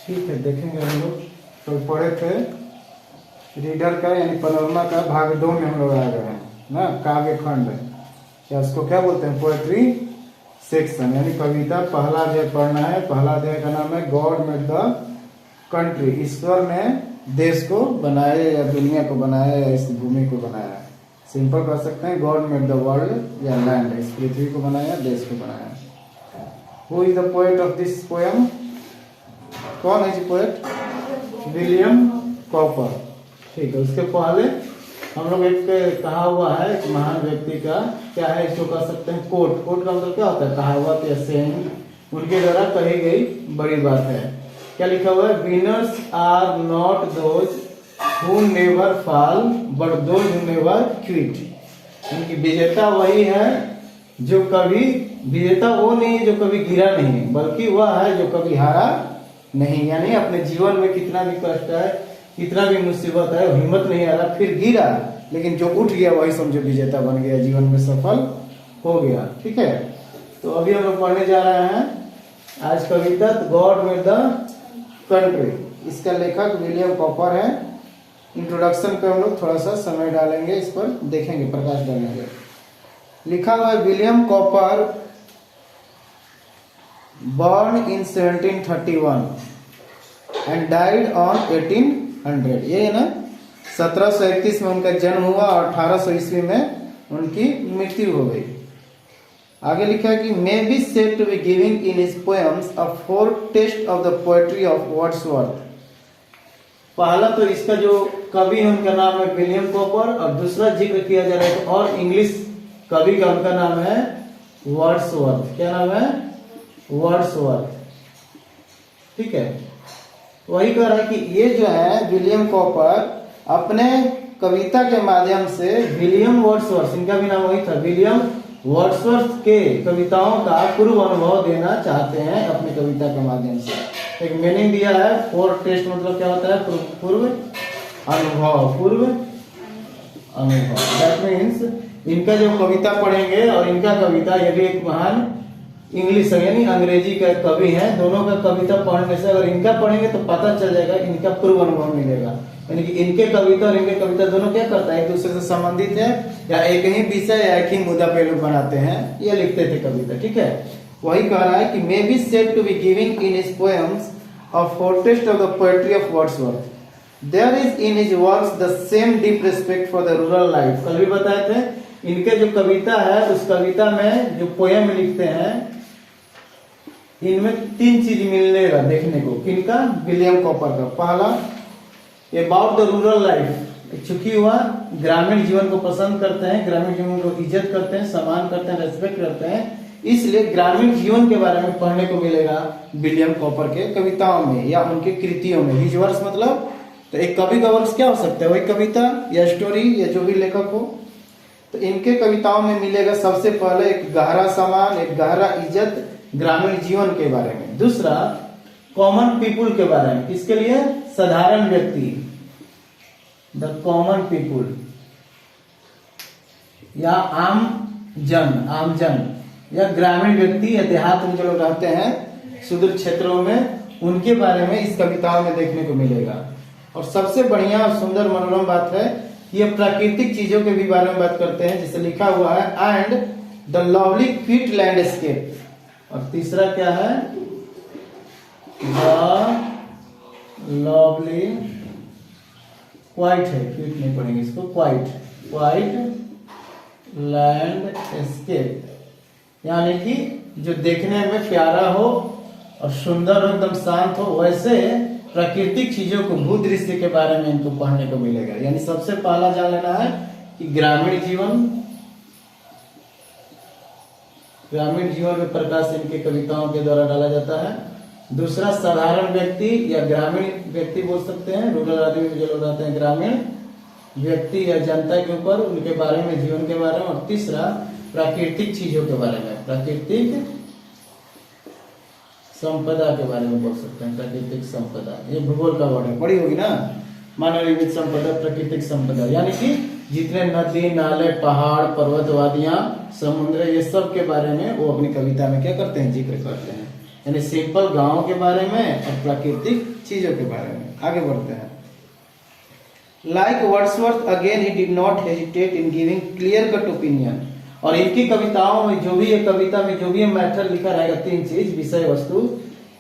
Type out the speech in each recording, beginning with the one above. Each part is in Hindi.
ठीक है, देखेंगे हम लोग। तो पढ़े थे रीडर का यानी पैनोरमा का भाग 2 में हम लोग आ गए हैं ना, काव्य खंड या उसको क्या बोलते हैं, पोएट्री सेक्शन, यानी कविता पहला अध्याय पढ़ना है। पहला अध्याय का नाम है गॉड मेड द कंट्री, ईश्वर ने देश को बनाया या दुनिया को बनाया या इस भूमि को बनाया। सिंपल कर सकते हैं गॉड मेड द वर्ल्ड या लैंड, इस पृथ्वी को बनाया, देश को बनाया। Who is the poet of this poem, कौन है जी पोएट? William copper. ठीक है, उसके पहले हम लोग एक कहा हुआ है एक महान व्यक्ति का, क्या है इसको कह सकते हैं कोट। कोट का मतलब क्या होता है? कहावत या सेइंग, उनके द्वारा कही गई बड़ी बात है। क्या लिखा हुआ है? Winners are not those who never fall but those who never quit. उनकी विजेता वही है जो कभी, विजेता वो नहीं है जो कभी गिरा नहीं, बल्कि वह है जो कभी हारा नहीं। यानी अपने जीवन में कितना भी कष्ट है, कितना भी मुसीबत है, हिम्मत नहीं आ रहा, फिर गिरा, लेकिन जो उठ गया वही समझो विजेता बन गया, जीवन में सफल हो गया। ठीक है, तो अभी हम लोग पढ़ने जा रहे हैं आज कविता गॉड मेड द कंट्री। इसका लेखक विलियम कॉपर है। इंट्रोडक्शन पे हम लोग थोड़ा सा समय डालेंगे, इस पर देखेंगे, प्रकाश डालेंगे। लिखा हुआ है William copper born in 1731 and died on 1800। ये है ना, 1731 में उनका जन्म हुआ और 1800 ईस्वी में उनकी मृत्यु हो गई। आगे लिखा है कि may be said to be giving in his poems a foretaste of the poetry of Wordsworth. पहला तो इसका जो कवि है उनका नाम है विलियम कॉपर, और दूसरा जिक्र किया जा रहा है तो और इंग्लिश कवि का उनका नाम है वर्ड्सवर्थ। क्या नाम है? वर्ड्सवर्थ। ठीक है, वही कह रहा है कि ये जो है विलियम कॉपर अपने कविता के माध्यम से विलियम वर्ड्सवर्थ, इनका भी नाम वही था, विलियम वर्ड्सवर्थ के कविताओं का पूर्व अनुभव देना चाहते हैं अपनी कविता के माध्यम से। एक मीनिंग दिया है फोर टेस्ट, मतलब क्या होता है? पूर्व अनुभव, पूर्व अनुभव। दैट मीन्स इनका जो कविता पढ़ेंगे और इनका कविता, ये भी एक महान इंग्लिश यानी अंग्रेजी का कवि है। दोनों का कविता पढ़ने से अगर इनका पढ़ेंगे तो पता चल जाएगा, इनका पूर्व अनुभव मिलेगा। यानी कि इनके कविता और इनके कविता दोनों क्या करता है? एक दूसरे से संबंधित है, या एक ही विषय या एक ही मुद्दा पे लोग बनाते हैं, ये लिखते थे कविता। ठीक है, वही कह रहा है कि may be said to be giving in his poems a foretaste of the poetry of Wordsworth. There is in his works the same deep respect for the rural life. कल भी बताए थे, इनके जो कविता है उस कविता में जो पोएम लिखते हैं, इनमें 3 चीज मिलेगा देखने को। किनका? विलियम कॉपर का। पहला, अबाउट द रूरल लाइफ, चूंकि वह ग्रामीण जीवन को पसंद करते हैं, ग्रामीण जीवन को इज्जत करते हैं, सम्मान करते हैं, रेस्पेक्ट करते हैं, इसलिए ग्रामीण जीवन के बारे में पढ़ने को मिलेगा विलियम कॉपर के कविताओं में या उनके कृतियों में। हिज वर्क्स मतलब, तो एक कवि का वर्क्स क्या हो सकता है? वही कविता या स्टोरी या जो भी लेखक हो। तो इनके कविताओं में मिलेगा सबसे पहले एक गहरा सम्मान, एक गहरा इज्जत ग्रामीण जीवन के बारे में। दूसरा, कॉमन पीपुल के बारे में। किसके लिए? साधारण व्यक्ति, द कॉमन पीपुल, या आम जन या ग्रामीण व्यक्ति या देहात में जो लोग रहते हैं सुदूर क्षेत्रों में, उनके बारे में इस कविताओं में देखने को मिलेगा। और सबसे बढ़िया और सुंदर मनोरम बात है, ये प्राकृतिक चीजों के भी बारे में बात करते हैं, जिसे लिखा हुआ है and the lovely quit landscape. और तीसरा क्या है? द लवली, क्वाइट है, क्विट नहीं पढ़ेंगे इसको, क्वाइट लैंडस्केप, यानी कि जो देखने में प्यारा हो और सुंदर हो, एकदम शांत हो, वैसे प्राकृतिक चीजों को, भूदृश्य के बारे में इनको पढ़ने को मिलेगा। यानी सबसे पहला जान लेना है कि ग्रामीण जीवन में प्रकाश इनके कविताओं के द्वारा डाला जाता है। दूसरा, साधारण व्यक्ति या ग्रामीण व्यक्ति बोल सकते हैं, रूरल आदमी जो लोग रहते हैं, ग्रामीण व्यक्ति या जनता के ऊपर, उनके बारे में, जीवन के बारे में। और तीसरा, प्राकृतिक चीजों के बारे में, प्राकृतिक संपदा के बारे में बोल सकते हैं। प्राकृतिक संपदा, ये भूगोल का वर्ड है, पढ़ी होगी ना, मानव निर्मित संपदा, प्राकृतिक संपदा, यानी कि जितने नदी, नाले, पहाड़, पर्वत, वादियां, समुद्र, ये सब के बारे में वो अपनी कविता में क्या करते हैं? जिक्र करते हैं। यानी सिंपल गांव के बारे में और प्राकृतिक चीजों के बारे में। आगे बढ़ते हैं। Like Wordsworth again he did not hesitate in giving clear cut opinion. और इनकी कविताओं में जो भी ये कविता में जो भी मैटर लिखा रहेगा, तीन चीज, विषय वस्तु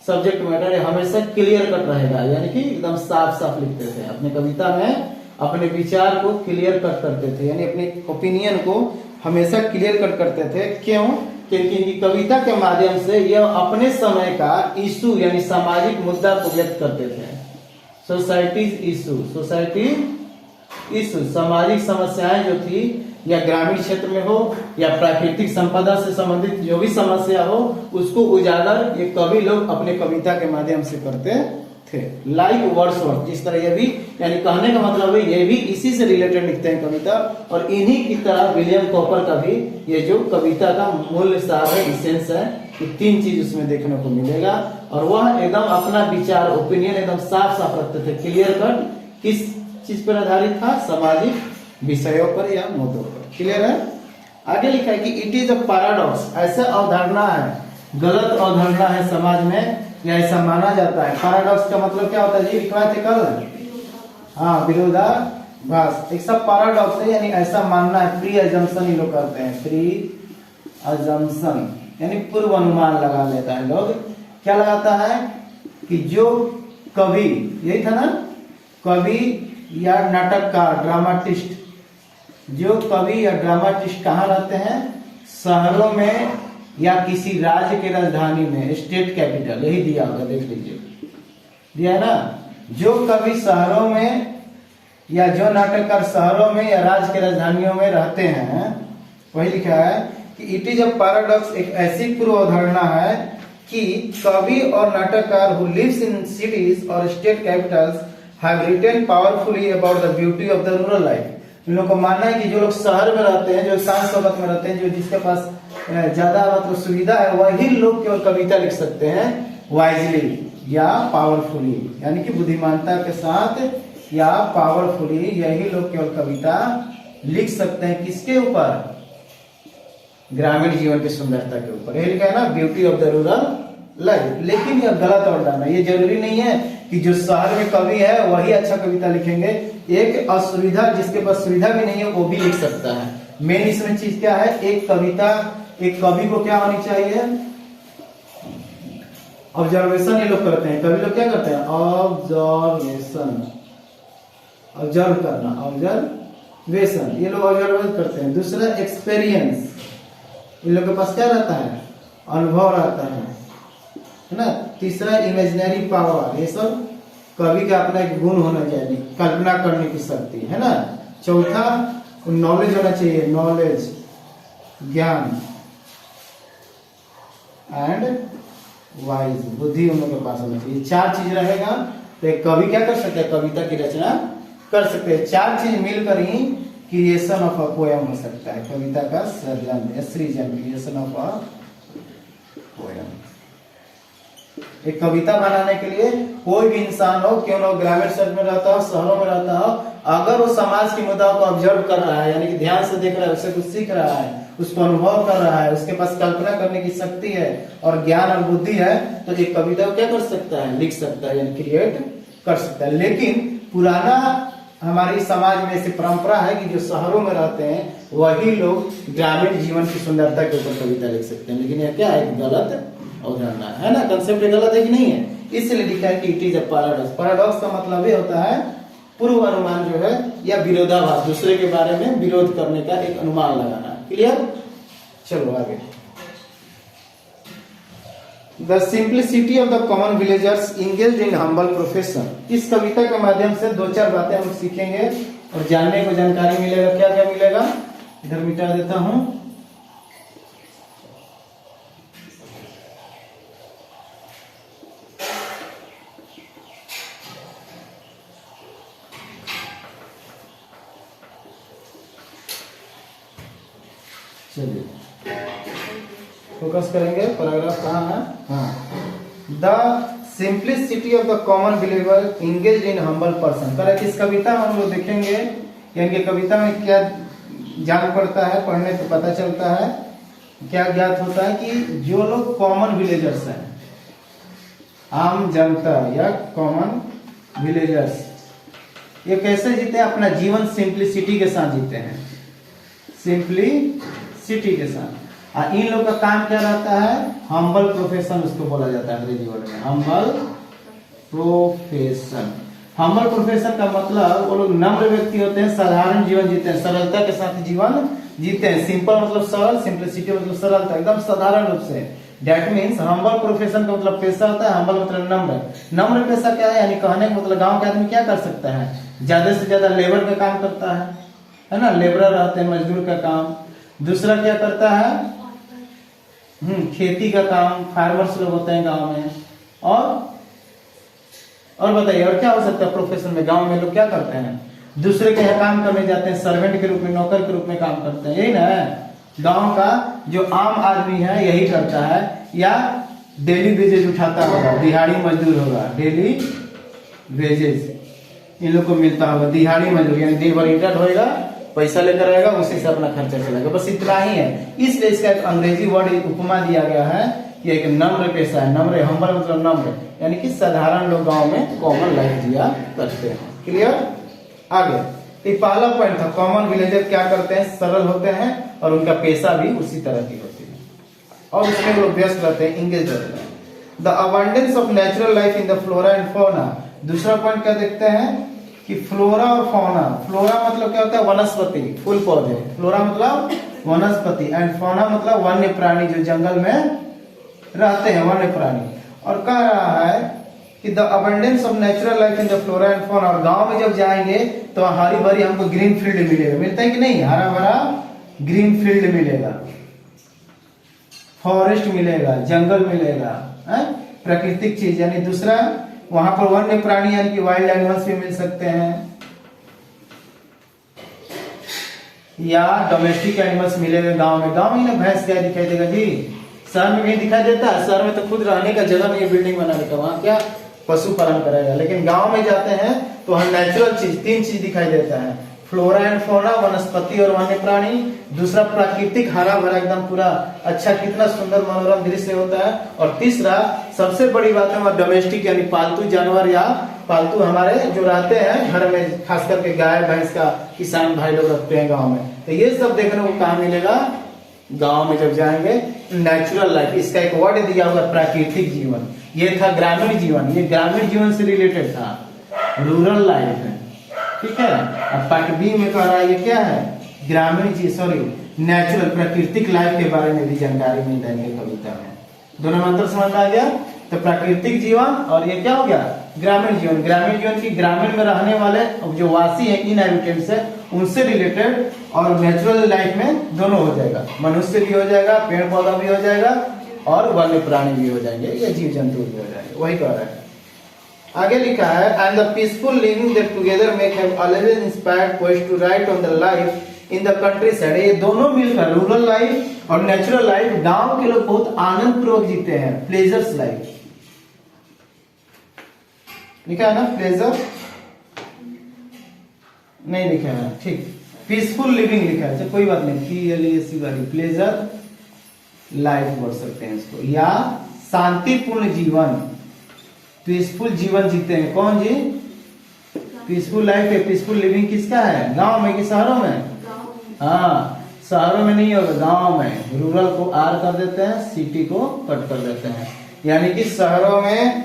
सब्जेक्ट मैटर, हमेशा क्लियर कट रहेगा, यानी कि एकदम साफ साफ लिखते थे। अपने कविता में अपने विचार को क्लियर कट करते थे, यानी अपने ओपिनियन को हमेशा क्लियर कट करते थे। क्यों? क्योंकि इनकी कविता के माध्यम से यह अपने समय का इशू यानी सामाजिक मुद्दा को व्यक्त करते थे। सोसाइटीज इशू, सोसाइटी इशू, सामाजिक समस्याएं जो थी, या ग्रामीण क्षेत्र में हो या प्राकृतिक संपदा से संबंधित जो भी समस्या हो, उसको उजागर ये कवि लोग अपने कविता के माध्यम से करते थे। लाइक वर्ड्सवर्थ, जिस तरह ये भी, यानी कहने का मतलब है ये भी इसी से रिलेटेड लिखते हैं कविता। और इन्हीं की तरह विलियम कॉपर का भी ये जो कविता का मूल सार है, इसेंस है, ये तीन चीज उसमें देखने को मिलेगा। और वह एकदम अपना विचार, ओपिनियन एकदम साफ साफ रखते थे, क्लियर कट। किस चीज पर आधारित था? सामाजिक विषयों पर या मुद्दों पर। क्लियर है? आगे लिखा है कि इट इज अ पैराडॉक्स, ऐसा अवधारणा है, गलत अवधारणा है समाज में, या ऐसा माना जाता है। पैराडॉक्स का मतलब क्या होता है जी? लिखवाए थे कल, हाँ, विरोधाभास। एक सब पैराडॉक्स है, यानी ऐसा मानना है, प्री अजम्पशन ही लोग करते हैं, प्री अजम्पशन यानी पूर्व अनुमान लगा लेता है लोग। क्या लगाता है कि जो कवि, यही था ना, कवि या नाटककार, ड्रामाटिस्ट, जो कवि या ड्रामाटिस्ट कहाँ रहते हैं? शहरों में या किसी राज्य के राजधानी में, स्टेट कैपिटल, यही दिया होगा, देख लीजिए, दिया है ना। जो कवि शहरों में या जो नाटककार शहरों में या राज्य के राजधानियों में रहते हैं, वही लिखा है कि इट इज अ पैराडॉक्स, एक ऐसी पूर्व अवधारणा है कि कवि और नाटककार हु लिव्स इन सिटीज और state capitals have written powerfully about the beauty of the rural life. इन लोगों को मानना है कि जो लोग शहर में रहते हैं, जो शान शौकत में रहते हैं, जो जिसके पास ज्यादा मतलब सुविधा है, वही लोग केवल कविता लिख सकते हैं वाइजली या पावरफुली, यानी कि बुद्धिमानता के साथ या पावरफुली, यही लोग केवल कविता लिख सकते हैं। किसके ऊपर? ग्रामीण जीवन की सुंदरता के ऊपर। यही लिखा है ना, beauty of the rural life. लेकिन यह गलत अवधारणा, ये जरूरी नहीं है कि जो शहर में कवि है वही अच्छा कविता लिखेंगे। एक असुविधा, जिसके पास सुविधा भी नहीं है, वो भी लिख सकता है। मेन इसमें चीज क्या है? एक कविता, एक कवि को क्या होनी चाहिए? ऑब्जर्वेशन ये लोग करते हैं, कवि लोग क्या करते हैं? ऑब्जर्वेशन, ऑब्जर्व करना, ऑब्जर्वेशन, ये लोग ऑब्जर्व करते हैं। दूसरा एक्सपीरियंस, इन लोग के पास क्या रहता है? अनुभव रहता है ना। तीसरा इमेजिनरी पावर, ये सब कवि का अपना एक गुण होना चाहिए, कल्पना करने की शक्ति, है ना। चौथा नॉलेज होना चाहिए, नॉलेज, ज्ञान, एंड वाइज, बुद्धि उन लोगों के पास होना चाहिए। चार चीज रहेगा तो एक कवि क्या कर सकता है? कविता की रचना कर सकते हैं। चार चीज मिलकर ही क्रिएशन ऑफ अ पोएम हो सकता है, कविता का सृजन, सृजन, क्रिएशन ऑफ अ पोएम। एक कविता बनाने के लिए कोई भी इंसान हो, क्यों ना ग्रामीण क्षेत्र में रहता हो, शहरों में रहता हो, अगर वो समाज की मुद्दा को ऑब्जर्व कर रहा है, यानी कि ध्यान से देख रहा है, उससे कुछ सीख रहा है, उसको अनुभव कर रहा है, उसके पास कल्पना करने की शक्ति है और ज्ञान और बुद्धि है, तो एक कविता को क्या कर सकता है? लिख सकता है, यानी क्रिएट कर सकता है। लेकिन पुराना हमारी समाज में ऐसी परंपरा है कि जो शहरों में रहते हैं वही लोग ग्रामीण जीवन की सुंदरता के ऊपर कविता लिख सकते हैं। लेकिन यह क्या है? गलत अवधारणा है ना, कंसेप्ट गलत है कि नहीं है? इसलिए लिखा है कि it is a paradox. Paradox का मतलब ये होता है पूर्व अनुमान जो है, या विरोधाभास, दूसरे के बारे में विरोध करने का एक अनुमान लगाना। क्लियर? चलो आगे। The simplicity of the common villagers engaged in humble profession. इस कविता के माध्यम से दो चार बातें हम सीखेंगे और जानने को जानकारी मिलेगा। क्या क्या मिलेगा? इधर मिटा देता हूं। चलिए फोकस करेंगे, पैराग्राफ कहाँ है? हाँ, the simplicity of the common believer engage in humble person. कह रहे इस कविता में हम लोग देखेंगे यानी कविता में क्या जान पड़ता है, पढ़ने से पता चलता है, क्या ज्ञात होता है कि जो लोग कॉमन विलेजर्स हैं, आम जनता या कॉमन विलेजर्स, ये कैसे जीते हैं? अपना जीवन सिंप्लिसिटी के साथ जीते हैं, सिंप्लिसिटी के साथ। और इन लोग का काम क्या रहता है? हम्बल प्रोफेशन उसको बोला जाता है अंग्रेजी वर्ड में, हम्बल प्रोफेशन। हम्बल प्रोफेशन का मतलब वो लोग नम्र व्यक्ति होते हैं, साधारण जीवन जीते हैं, सरलता के साथ जीवन जीते हैं। सिंपल मतलब सरल, सिंप्लिसिटी मतलब सरलता, एकदम साधारण रूप से। That means हम्बल प्रोफेशन का मतलब पेशा होता है, हम्बल मतलब नम्र। नम्र पेशा क्या है? यानी कहने का मतलब गांव के आदमी क्या कर सकता है? ज्यादा से ज्यादा लेबर का काम करता है ना, लेबरर रहते हैं, मजदूर का काम। दूसरा क्या करता है? खेती का काम, फार्मर्स लोग होते हैं गांव में। और बताइए और क्या हो सकता है प्रोफेशन में? गांव में लोग क्या करते हैं? दूसरे के यहाँ काम करने जाते हैं, सर्वेंट के रूप में, नौकर के रूप में काम करते हैं, यही ना है। गांव का जो आम आदमी है यही करता है, या डेली वेजेज उठाता होगा, दिहाड़ी मजदूर होगा, डेली वेजेज इन लोग को मिलता होगा, दिहाड़ी मजदूर, यानी दिन भर इंटर होएगा, पैसा लेकर आएगा, उसी से अपना खर्चा चलेगा, बस इतना ही है। इसलिए इसका एक अंग्रेजी वर्ड उपमा दिया गया है कि एक नम्र पेशा है। नम्र, हम्बल मतलब नम्र, यानी कि साधारण लोग गांव में कॉमन लाइफ जिया करते हैं। क्लियर? आगे तो पहला पॉइंट था, कॉमन विलेजर क्या करते हैं? सरल होते हैं और उनका पेशा भी उसी तरह की होती है और उसमें लोग व्यस्त रहते हैं, इंगेज रहते हैं। The abundance of natural life in the flora and fauna. दूसरा पॉइंट क्या देखते हैं कि फ्लोरा और फौना। फ्लोरा मतलब क्या होता है? वनस्पति, फूल पौधे। फ्लोरा मतलब वनस्पति, एंड फौना मतलब वन्य प्राणी जो जंगल में रहते हैं, वन्य प्राणी। और कह रहा है कि the abundance of natural life in the flora and fauna. और गांव में जब जाएंगे तो हरी भरी हमको ग्रीन फील्ड मिलेगा, मिलता है कि नहीं? हरा भरा ग्रीन फील्ड मिलेगा, फॉरेस्ट मिलेगा, जंगल मिलेगा, प्राकृतिक चीज। यानी दूसरा वहां पर वन्य प्राणी यानी कि वाइल्ड एनिमल्स भी मिल सकते हैं, या डोमेस्टिक एनिमल्स मिलेगा गांव में। गांव में ना भैंस क्या दिखाई देगा जी? शहर में कहीं दिखाई देता है? शहर में तो खुद रहने का जगह नहीं है बिल्डिंग बनाने का, वहां क्या पशु पालन करेगा। लेकिन गांव में जाते हैं तो वहां नेचुरल चीज, तीन चीज दिखाई देता है, फ्लोरा एंड फौना, वनस्पति और वन्य प्राणी। दूसरा प्राकृतिक हरा भरा एकदम पूरा अच्छा, कितना सुंदर मनोरम दृश्य होता है। और तीसरा सबसे बड़ी बात है वह डोमेस्टिक यानी पालतू जानवर या पालतू हमारे जो रहते हैं घर में, खास करके गाय भैंस का किसान भाई लोग रखते हैं गाँव में। तो ये सब देखने को कहाँ मिलेगा? गांव में जब जाएंगे। नेचुरल लाइफ, इसका एक वर्ड दिया हुआ प्राकृतिक जीवन। ये था ग्रामीण जीवन, ये ग्रामीण जीवन से रिलेटेड था, रूरल लाइफ है, ठीक है। अब पार्ट बी में कह रहा है ये क्या है? ग्रामीण जी, सॉरी, नेचुरल प्राकृतिक लाइफ के बारे में भी जानकारी मिल जाएगी कविता में। दोनों में अंतर समझ में आ गया? तो प्राकृतिक जीवन और ये क्या हो गया? ग्रामीण जीवन। ग्रामीण जीवन की ग्रामीण में रहने वाले जो वासी है, इनहैबिटेंट्स है, उनसे रिलेटेड, और नेचुरल लाइफ में दोनों हो जाएगा, मनुष्य भी हो जाएगा, पेड़ पौधा भी हो जाएगा और वन्य प्राणी भी हो जाएंगे, या जीव जंतु भी हो जाएंगे, वही कह रहा है। आगे लिखा है and the peaceful living that together make have always inspired poets to write on the life in the countryside. ये दोनों मिलकर रूरल लाइफ और नेचुरल लाइफ, गांव के लोग बहुत आनंद पूर्वक जीते हैं, प्लेजर्स लाइफ लिखा है ना? प्लेजर नहीं लिखा है, ठीक, पीसफुल लिविंग लिखा है, तो कोई बात नहीं, प्लेजर लाइफ बोल सकते हैं इसको, या शांतिपूर्ण जीवन, पीसफुल जीवन जीते हैं। कौन जी? पीसफुल लाइफ है, पीसफुल लिविंग किसका है? गांव में कि शहरों में? हाँ, शहरों में नहीं होगा, गांव में। रूरल को आर कर देते हैं, सिटी को कट कर देते हैं, यानी कि शहरों में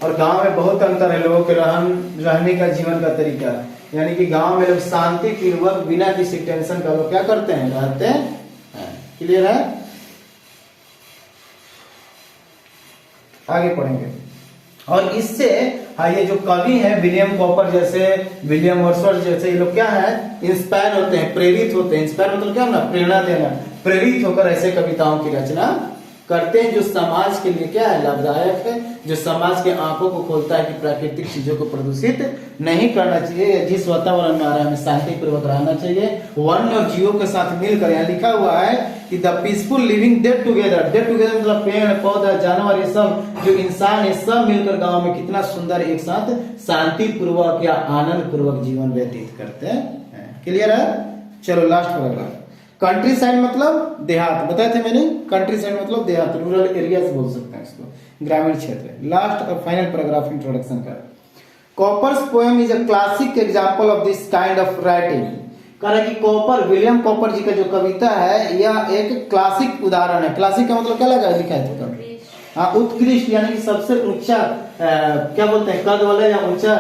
और गांव में बहुत अंतर है लोगों के रहने का, जीवन का तरीका। यानी कि गांव में लोग शांति पूर्वक बिना किसी टेंशन का लोग क्या करते हैं? रहते हैं। क्लियर है? आगे पढ़ेंगे। और इससे ये जो कवि हैं विलियम कॉपर जैसे, विलियम वर्ड्सवर्थ जैसे, ये लोग क्या है? इंस्पायर होते हैं, प्रेरित होते हैं। इंस्पायर मतलब क्या ना? प्रेरणा देना। प्रेरित होकर ऐसे कविताओं की रचना करते हैं जो समाज के लिए क्या है? लाभदायक है, जो समाज के आंखों को खोलता है कि प्राकृतिक चीजों को प्रदूषित नहीं करना चाहिए, जिस वातावरण में आ रहा है हमें शांति पूर्वक रहना चाहिए, वन्य और जीवों के साथ मिलकर। यहाँ लिखा हुआ है कि the peaceful living that together, that together मतलब पेड़ पौधा जानवर, ये सब जो इंसान है, सब मिलकर गाँव में कितना सुंदर एक साथ शांति पूर्वक या आनंद पूर्वक जीवन व्यतीत करते हैं। क्लियर है? चलो लास्ट पैराग्राफ। कंट्री साइड मतलब देहात, बताए थे मैंने, कंट्री साइड मतलब देहात, रूरल एरियाज बोल सकते हैं इसको। ग्रामीण क्षेत्र। लास्ट और फाइनल पैराग्राफ इंट्रोडक्शन का। Cowper's poem is a classic example of this kind of writing. कह रहे कि कॉपर, विलियम कॉपर जी का जो कविता है यह एक क्लासिक उदाहरण है। क्लासिक का मतलब क्या लगा लिखा है तो हाँ, उत्कृष्ट यानी कि सबसे ऊंचा क्या बोलते हैं, कद वाला या ऊंचा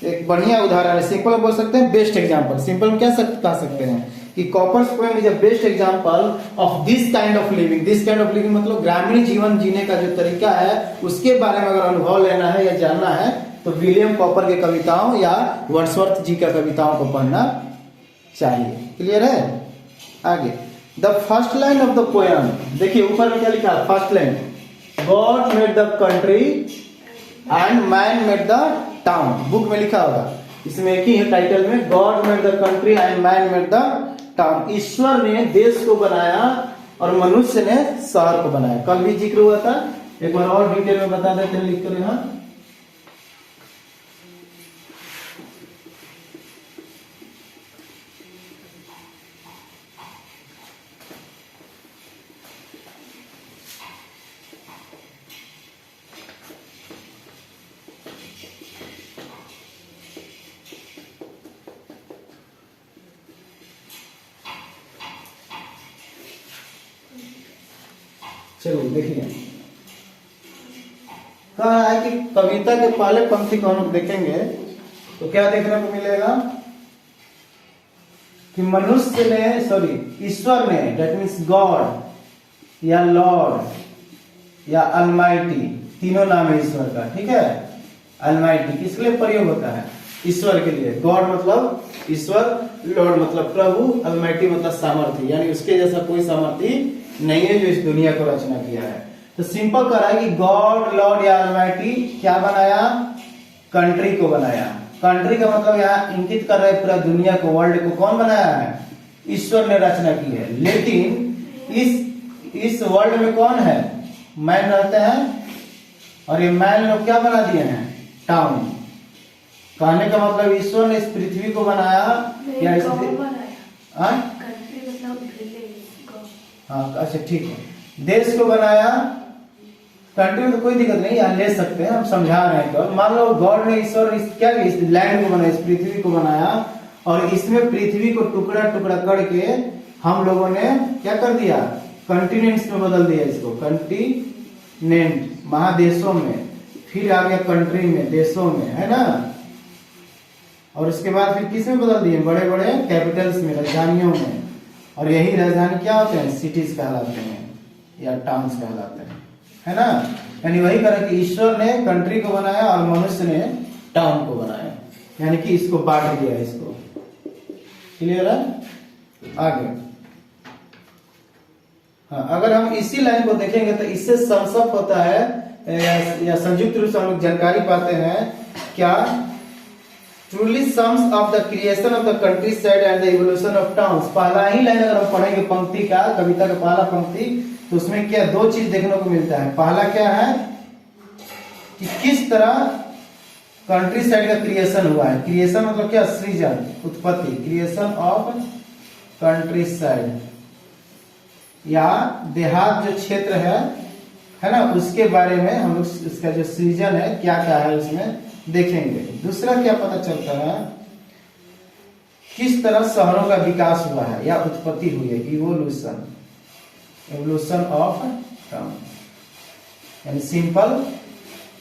एक बढ़िया उदाहरण है। सिंपल में बोल सकते हैं बेस्ट एग्जांपल। सिंपल में क्या कह सकते हैं कि Cowper's poem is a best example of this kind of living. This kind of living मतलब ग्रामीण जीवन जीने का जो तरीका है उसके बारे में अगर अनुभव लेना है या जानना है तो विलियम कॉपर के कविताओं या वर्ड्सवर्थ जी का कविताओं को पढ़ना चाहिए। क्लियर है? आगे the first line of the poem, देखिए ऊपर में क्या लिखा है, first line, god made the country and man made the town. Book में लिखा होगा, इसमें एक ही है टाइटल में, god made the country and man made the town. ईश्वर ने देश को बनाया और मनुष्य ने शहर को बनाया। कल भी जिक्र हुआ था, एक बार और डिटेल में बता देते हैं लिख कर यहाँ। चलो देखिए, कहा है कि कविता के पहले पंक्ति को हम लोग देखेंगे तो क्या देखने को मिलेगा कि मनुष्य ने, सॉरी ईश्वर ने, दैट मीन्स गॉड या लॉर्ड या अलमाइटी, तीनों नाम है ईश्वर का, ठीक है। अलमाइटी किसके लिए प्रयोग होता है? ईश्वर के लिए। गॉड मतलब ईश्वर, लॉर्ड मतलब प्रभु, अलमाइटी मतलब सामर्थ्य, यानी उसके जैसा कोई सामर्थ्य नहीं है जो इस दुनिया को रचना किया है। तो सिंपल करा है कि गॉड, लॉर्ड या अलमाइटी क्या बनाया? कंट्री को बनाया। कंट्री का मतलब यहाँ इंगित कर रहे पूरा दुनिया को, वर्ल्ड को कौन बनाया है? ईश्वर ने रचना की है। लेकिन इस वर्ल्ड में कौन है? मैन रहते हैं, और ये मैन लोग क्या बना दिए हैं? टाउन। कहने का मतलब ईश्वर ने इस पृथ्वी को बनाया या इस हाँ अच्छा ठीक है, देश को बनाया। कंट्री में तो कोई दिक्कत नहीं, यहाँ ले सकते हैं, हम समझा रहे हैं। तो मान लो गॉड ने, ईश्वर ने क्या इस लैंड को बनाया, इस पृथ्वी को बनाया, और इसमें पृथ्वी को टुकड़ा टुकड़ा करके हम लोगों ने क्या कर दिया? कंटिनेंट्स में बदल दिया इसको, कंटिनेंट महादेशों में, फिर आ गया कंट्री में, देशों में, है ना। और उसके बाद फिर किस में बदल दिए? बड़े बड़े कैपिटल्स में, राजधानियों में। और यही राजधानी क्या होते हैं? सिटीज कहलाते हैं या टाउन्स कहलाते हैं, है ना। यानी वही करा कि ईश्वर ने कंट्री को बनाया और मनुष्य ने टाउन को बनाया, यानी कि इसको बांट दिया इसको। क्लियर है? आगे हाँ, अगर हम इसी लाइन को देखेंगे तो इससे समसप होता है या संयुक्त रूप से हम लोग जानकारी पाते हैं क्या? Truly sums of the creation of the countryside and the evolution of towns। पहला ही लाइन अगर हम पढ़ेंगे पंक्ति का, कविता का पहला पंक्ति, तो उसमें क्या दो चीज देखने को मिलता है। पहला क्या है कि किस तरह कंट्री साइड का क्रिएशन हुआ है। क्रिएशन मतलब क्या? सृजन, उत्पत्ति, क्रिएशन ऑफ कंट्री साइड या देहात जो क्षेत्र है ना, उसके बारे में हम लोग इसका जो सृजन है क्या क्या है उसमें देखेंगे। दूसरा क्या पता चलता है? किस तरह शहरों का विकास हुआ है या उत्पत्ति हुई है, इवोल्यूशन, एवोल्यूशन ऑफ टाउन। यानी सिंपल,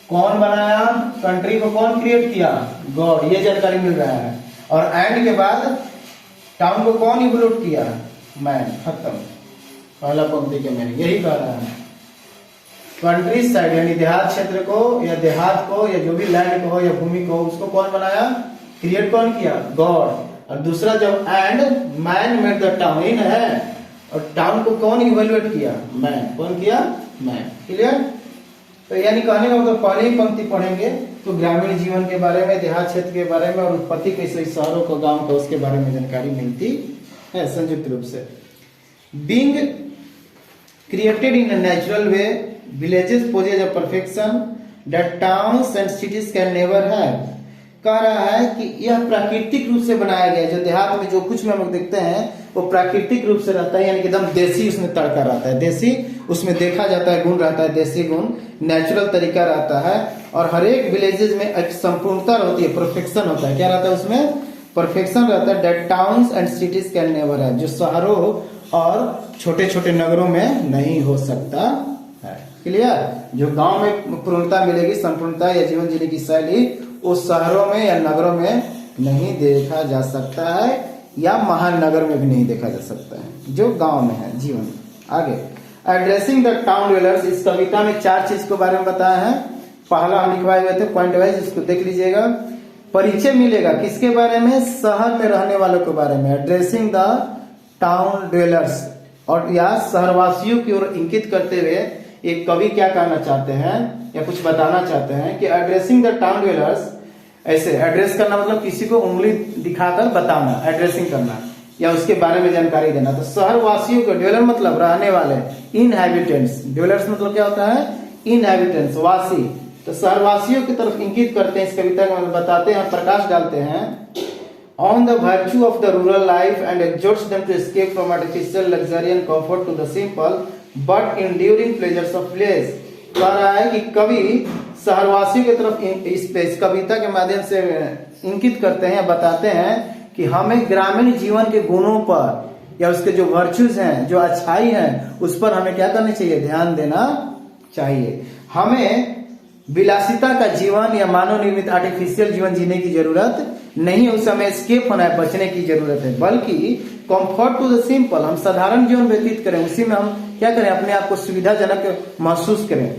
कौन बनाया कंट्री को, कौन क्रिएट किया? गॉड, ये जानकारी मिल रहा है। और एंड के बाद टाउन को कौन इवोल्यूट किया? मैन। खत्म, पहला पंक्ति के मैंने यही कह रहा है। कंट्री साइड यानी देहात क्षेत्र को या देहात को या जो भी लैंड को हो या भूमि को, उसको कौन बनाया? क्रिएट कौन किया? गॉड। और दूसरा जब and man made the town, इन है, और टाउन को कौन इवेल्युएट किया? मैन। कौन किया? मैन। क्लियर? तो यानी कहने का मतलब पहले ही पंक्ति पढ़ेंगे तो ग्रामीण जीवन के बारे में, देहात क्षेत्र के बारे में और उत्पत्ति कैसे शहरों को, गांव को, उसके बारे में जानकारी मिलती है संयुक्त रूप से। Being created in a natural way, villages possess a perfection that towns and cities can never have। कह रहा है कि यह प्राकृतिक रूप से बनाया गया है। जो देहात में जो कुछ में हम लोग देखते हैं वो प्राकृतिक रूप से रहता है, यानी कि एकदम देसी उसमें तड़का रहता है, देसी उसमें देखा जाता है गुण रहता है, देसी गुण नेचुरल तरीका रहता है। और हर एक विलेजेस में एक संपूर्णता होती है, परफेक्शन होता है। क्या रहता है उसमें? परफेक्शन रहता है। That towns and cities can never have, जो शहरों और छोटे छोटे नगरों में नहीं हो सकता है। क्लियर? जो गांव में पूर्णता मिलेगी, संपूर्णता या जीवन जीने की शैली, उस शहरों में या नगरों में नहीं देखा जा सकता है, या महानगर में भी नहीं देखा जा सकता है, जो गांव में है जीवन। आगे, एड्रेसिंग द टाउन ड्वेलर्स, इस कविता में 4 चीज के बारे में बताया है। पहला हम लिखवाए हुए थे पॉइंट वाइज, इसको देख लीजिएगा। परिचय मिलेगा किसके बारे में? शहर में रहने वालों के बारे में। एड्रेसिंग द टाउन ड्वेलर्स, और या शहरवासियों की ओर इंगित करते हुए एक कवि क्या कहना चाहते हैं या कुछ बताना चाहते हैं कि एड्रेसिंग द टाउन ड्वेलर्स, ऐसे एड्रेस करना मतलब किसी को उंगली दिखाकर बताना, एड्रेसिंग करना या उसके बारे में जानकारी देना। तो शहरवासियों को, ड्वेलर मतलब रहने वाले, इनहैबिटेंट्स, ड्वेलर्स मतलब क्या होता है? इनहैबिटेंट्स, वासी। तो शहरवासियों की तरफ इंगित करते हैं, इस कविता में बताते हैं, प्रकाश डालते हैं on the virtue of the rural life and exhorts them to escape from artificial luxury and comfort to the simple but enduring pleasures of village. कह रहा है कि कवि शहरवासियों की तरफ इस कविता के माध्यम से इंगित करते हैं या बताते हैं कि हमें ग्रामीण जीवन के गुणों पर या उसके जो वर्च्यूज हैं, जो अच्छाई है, उस पर हमें क्या करना चाहिए? ध्यान देना चाहिए। हमें विलासिता का जीवन या मानव निर्मित आर्टिफिशियल जीवन जीने की जरूरत नहीं, उस समय एस्केप होना है, बचने की जरूरत है, बल्कि कंफर्ट टू द सिंपल, हम साधारण जीवन व्यतीत करें, उसी में हम क्या करें? अपने आप को सुविधाजनक महसूस करें।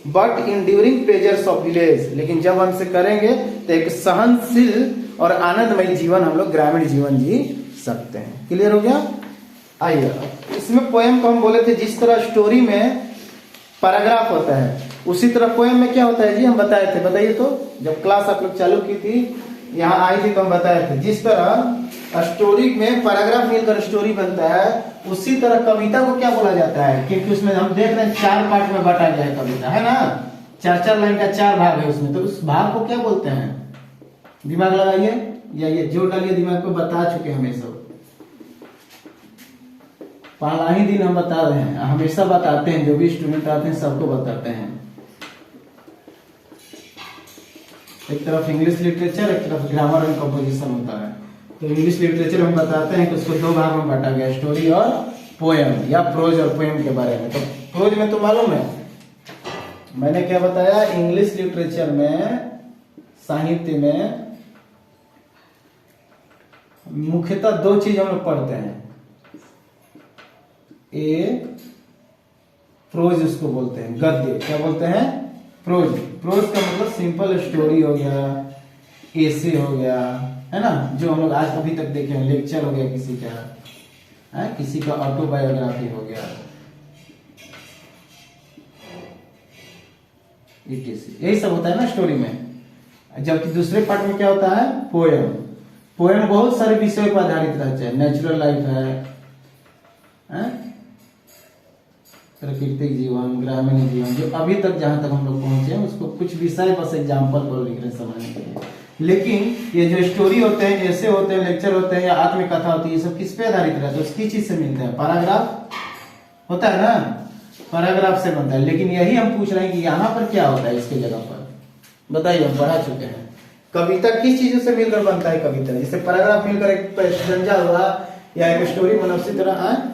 But enduring pleasures of village, लेकिन जब हम इसे करेंगे तो एक सहनशील और आनंदमय जीवन हम लोग ग्रामीण जीवन जी सकते हैं। क्लियर हो गया? आइए, इसमें पोएम को हम बोले थे, जिस तरह स्टोरी में पैराग्राफ होता है उसी तरह पोएम में क्या होता है जी? हम बताए थे, बताइए तो। जब क्लास आप लोग चालू की थी, यहाँ आई थी, तो हम बताए थे जिस तरह स्टोरी में पैराग्राफ मिलकर स्टोरी बनता है, उसी तरह कविता को क्या बोला जाता है? क्योंकि उसमें हम देख रहे हैं 4 पार्ट में बांटा गया है कविता, है ना? 4-4 लाइन का 4 भाग है उसमें, तो उस भाग को क्या बोलते हैं? दिमाग लगाइए या ये जोर डालिए दिमाग पे, बता चुके हमें सब, पहला ही दिन हम बता रहे हैं, हमेशा बताते हैं, जो भी स्टूडेंट आते हैं सबको बताते हैं। एक तरफ इंग्लिश लिटरेचर, एक तरफ ग्रामर एंड कंपोजिशन होता है। तो इंग्लिश लिटरेचर हम बताते हैं कि उसको 2 भाग में बांटा गया, स्टोरी और पोएम, या प्रोज और पोएम के बारे में। तो प्रोज में तो मालूम है मैंने क्या बताया? इंग्लिश लिटरेचर में, साहित्य में मुख्यतः 2 चीज हम लोग पढ़ते हैं। एक प्रोज उसको बोलते हैं, गद्य क्या बोलते हैं? प्रोज। प्रोज का मतलब सिंपल स्टोरी हो गया, एसे हो गया, है ना, जो हम लोग आज अभी तक देखे हैं। लेक्चर हो गया किसी का, है किसी का ऑटोबायोग्राफी हो गया, यही सब होता है ना स्टोरी में। जबकि दूसरे पार्ट में क्या होता है? पोएम। पोएम बहुत सारे विषयों पर आधारित रहता है। नेचुरल लाइफ है, प्राकृतिक जीवन, ग्रामीण जीवन, जो अभी तक जहां तक हम लोग पहुंचे हैं उसको कुछ विषय बस एग्जाम्पल पर लिख रहे समझने के लिए। लेकिन ये जो स्टोरी होते हैं, ऐसे होते हैं, लेक्चर होते हैं या आत्मकथा होती है, ये सब किस पे आधारित रहता है? उसकी चीज से मिलते हैं। पैराग्राफ होता है ना, पैराग्राफ से बनता है। लेकिन यही हम पूछ रहे हैं कि यहाँ पर क्या होता है इसके जगह पर? बताइए, हम पढ़ा चुके हैं। कविता किस चीजों से मिलकर बनता है कविता? जैसे पैराग्राफ मिलकर एक स्टैंजा हुआ या एक स्टोरी बना, उसी तरह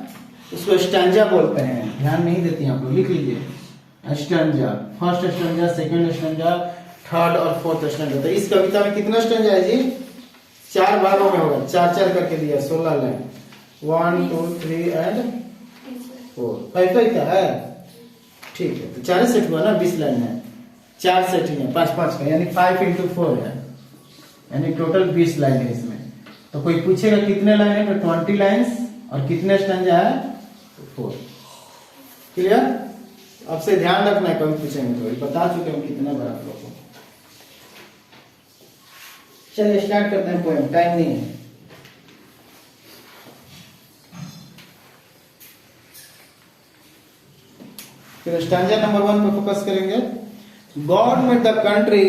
उसको स्टैंजा बोलते हैं। ध्यान नहीं देती आप लोग, लिख लीजिए stanza, first stanza, second stanza, third और फोर्थ स्टैंजा। तो इस कविता में कितना स्टैंजा है जी? 4 भागों में होगा, 4-4 करके दिया, 16 लाइन, 1 2 3 एंड 4। 5 क्या है? ठीक है, तो 4 सेट हुआ ना, 20 लाइन है, 4 सेट ही है 5-5 का, यानी 5 into 4 है, यानी टोटल 20 लाइन है इसमें। तो कोई पूछेगा कितने लाइन है, तो 20 लाइन्स, और कितने स्टैंजा है? 4। क्लियर? अब से ध्यान रखना है, कभी पूछेंगे तो बता चुके हम कितना बड़ा आप लोग को। चलिए स्टार्ट करते हैं पोएम, टाइम नहीं है। फिर स्टैंजा नंबर 1 पे फोकस करेंगे। God made the country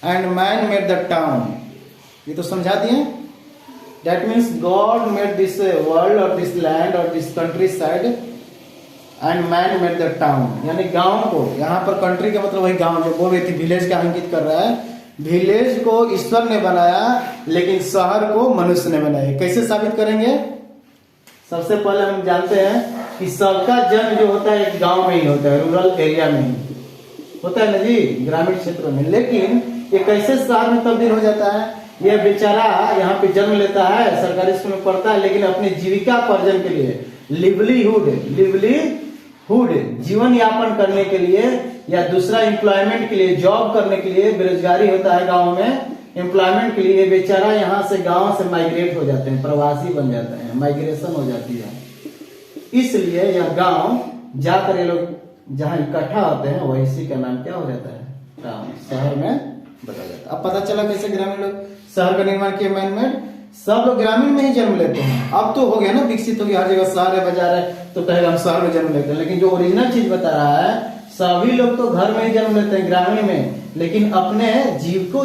and man made the town. ये तो समझा दिए। That means God made this world और दिस लैंड और this country side and man made the town, यानी गांव को, यहाँ पर कंट्री का मतलब वही गांव जो बोल रही थी, विलेज का अंकित कर रहा है। विलेज को ईश्वर ने बनाया लेकिन शहर को मनुष्य ने बनाया। कैसे साबित करेंगे? सबसे पहले हम जानते हैं कि सबका जन्म जो होता है एक गांव में ही होता है, रूरल एरिया में ही होता है ना जी, ग्रामीण क्षेत्रों में। लेकिन ये कैसे शहर में तब्दील हो जाता है? ये बेचारा यहाँ पे जन्म लेता है, सरकारी स्कूल में पढ़ता है, लेकिन अपनी जीविका पर्जन के लिए, लिवलीहुड जीवन यापन करने के लिए या दूसरा एम्प्लॉयमेंट के लिए, जॉब करने के लिए, बेरोजगारी होता है गांव में, एम्प्लॉयमेंट के लिए बेचारा यहाँ से गांव से माइग्रेट हो जाते हैं, प्रवासी बन जाते हैं, माइग्रेशन हो जाती है। इसलिए यह गांव जाकर ये लोग जहाँ इकट्ठा होते हैं वही, इसी का नाम क्या हो जाता है? गांव, शहर में बदल जाता है। अब पता चला कैसे ग्रामीण लोग शहर का निर्माण किया, मैन। सब लोग ग्रामीण में ही जन्म लेते हैं। अब तो हो गया ना, विकसित हो गया, हर जगह शहर है, बाजार है, तो कहेगा हम शहर में जन्म लेते हैं। लेकिन जो ओरिजिनल चीज बता रहा है, सभी लोग तो घर में ही जन्म लेते हैं, ग्रामीण में, लेकिन अपने जीव को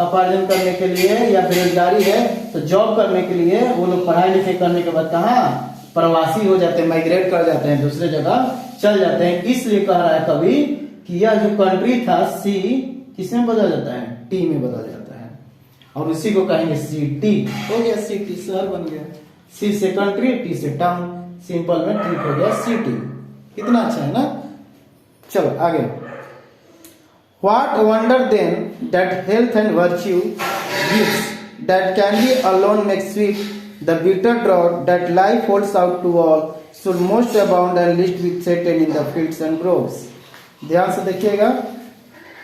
उपार्जन करने के लिए या बेरोजगारी है तो जॉब करने के लिए वो लोग पढ़ाई लिखाई करने के बाद कहाँ प्रवासी हो जाते हैं, माइग्रेट कर जाते हैं, दूसरे जगह चल जाते हैं। इसलिए कह रहा है कवि कि यह जो कंट्री था, सी किसमें बदल जाता है? टी में बदल जाता है, और उसी को कहेंगे सिटी। हो गया सिटी, शहर बन गया। सी से कंट्री, टी से टाउन, सिंपल में ठीक हो गया सिटी। कितना अच्छा है ना। चलो आगे। What wonder then that health and virtue gifts that candy alone makes sweet, the bitter drought that life holds out to all should most abound and least be threatened in the fields and groves। ध्यान से देखिएगा,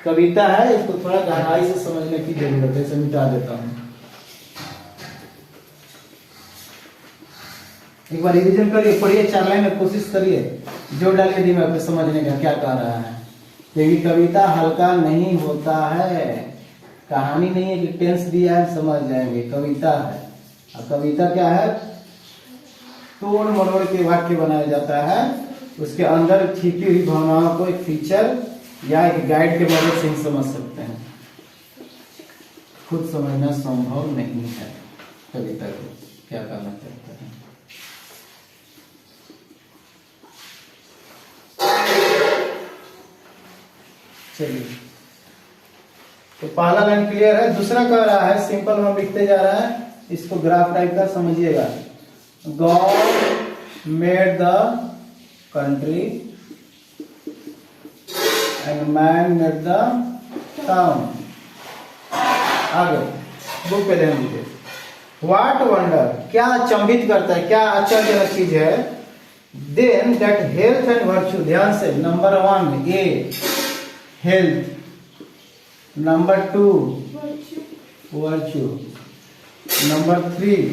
कविता है, इसको थोड़ा गहराई से समझने की जरूरत है। इसे मिटा देता हूं, एक बार रिवीजन करिए, पढ़िए, 4 लाइन में कोशिश करिए, जोड़ डालिए दिमाग में समझने का क्या कह रहा है। क्योंकि कविता हल्का नहीं होता है, कहानी नहीं है कि टेंस दिया है समझ जाएंगे, कविता है। और कविता क्या है? तोड़ मरोड़ के वाक्य बनाया जाता है, उसके अंदर छिपी हुई भावनाओं को एक फीचर या एक गाइड के मदद से ही समझ सकते हैं। खुद समझना संभव नहीं है कविता को क्या कहना चाहता है। चलिए, तो पहला लाइन क्लियर है। दूसरा कह रहा है, सिंपल में लिखते जा रहा है, इसको ग्राफ टाइप का समझिएगा। God made the country and man made the town. आगे बुक पे ध्यान दीजिए। व्हाट वंडर, क्या अचंभित करता है, क्या आश्चर्यजनक चीज है। Then that health and virtue, ध्यान से, number 1 a health, number 2 virtue, number 3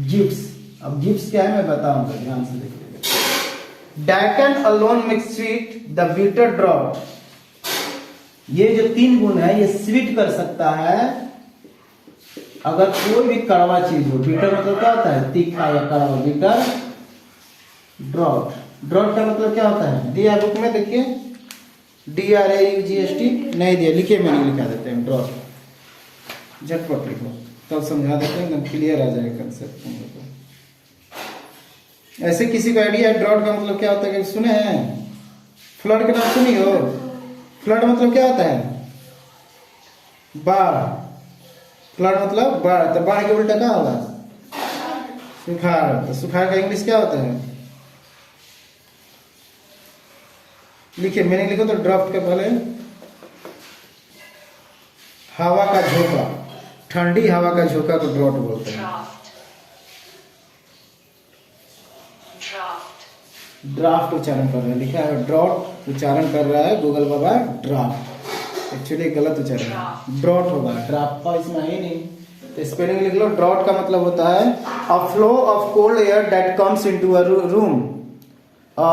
gifts. अब गिफ्ट्स क्या है मैं बताऊंगा, ध्यान से देखिएगा। That can alone makes sweet the bitter draught. ये जो 3 गुण है ये स्वीट कर सकता है अगर कोई भी कड़वा चीज हो। बिटर मतलब क्या होता है? तीखा या कड़वा। बिटर ड्रॉट, ड्रॉट का मतलब क्या होता है? दिया बुक में देखिए, DRAUGST नहीं दिया, लिखिए, मैंने लिखा देते हैं ड्रॉट, झटपट लिखो तब समझा देते हैं, एकदम क्लियर आ जाएगा कंसेप्ट। ऐसे किसी का आइडिया है ड्रॉट का मतलब क्या होता है? सुने हैं? फ्लड का नाम सुनी हो? फ्लड मतलब क्या होता है? बाढ़। फ्लड मतलब बाढ़, तो बाढ़ के उल्टा क्या होगा? सुखाड़। तो सुखाड़ का इंग्लिश क्या होता है? लिखिए, मैंने लिखो तो ड्राफ्ट के पहले, हवा का झोंका, ठंडी हवा का झोंका को ड्रॉट बोलते हैं। ड्राफ्ट उच्चारण कर रहे हैं, लिखा है ड्रॉट उच्चारण कर रहा है गूगल बाबा, ड्राफ्ट। एक्चुअली गलत उच्चारण है, ड्रॉट होगा, ड्राफ्ट का इसमें है ही नहीं। तो स्पेलिंग लिख लो। ड्रॉट का मतलब होता है a flow of cold air that comes into a room. A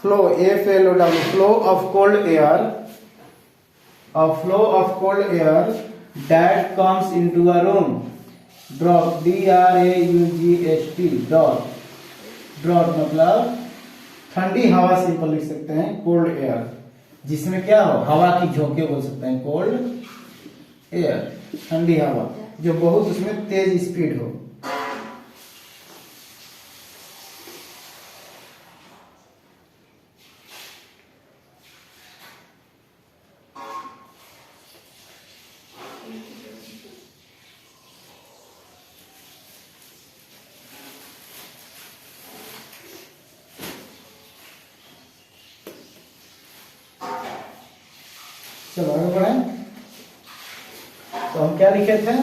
flow, FLOW, flow of cold air, a flow of cold air that comes into a room. Drought, DRAUGST, drought, drought मतलब ठंडी हवा, सिंपल लिख सकते हैं, कोल्ड एयर, जिसमें क्या हो? हवा की झोंके बोल सकते हैं, कोल्ड एयर, ठंडी हवा जो बहुत उसमें तेज स्पीड हो। चलो आगे बढ़ें। तो हम क्या लिखे थे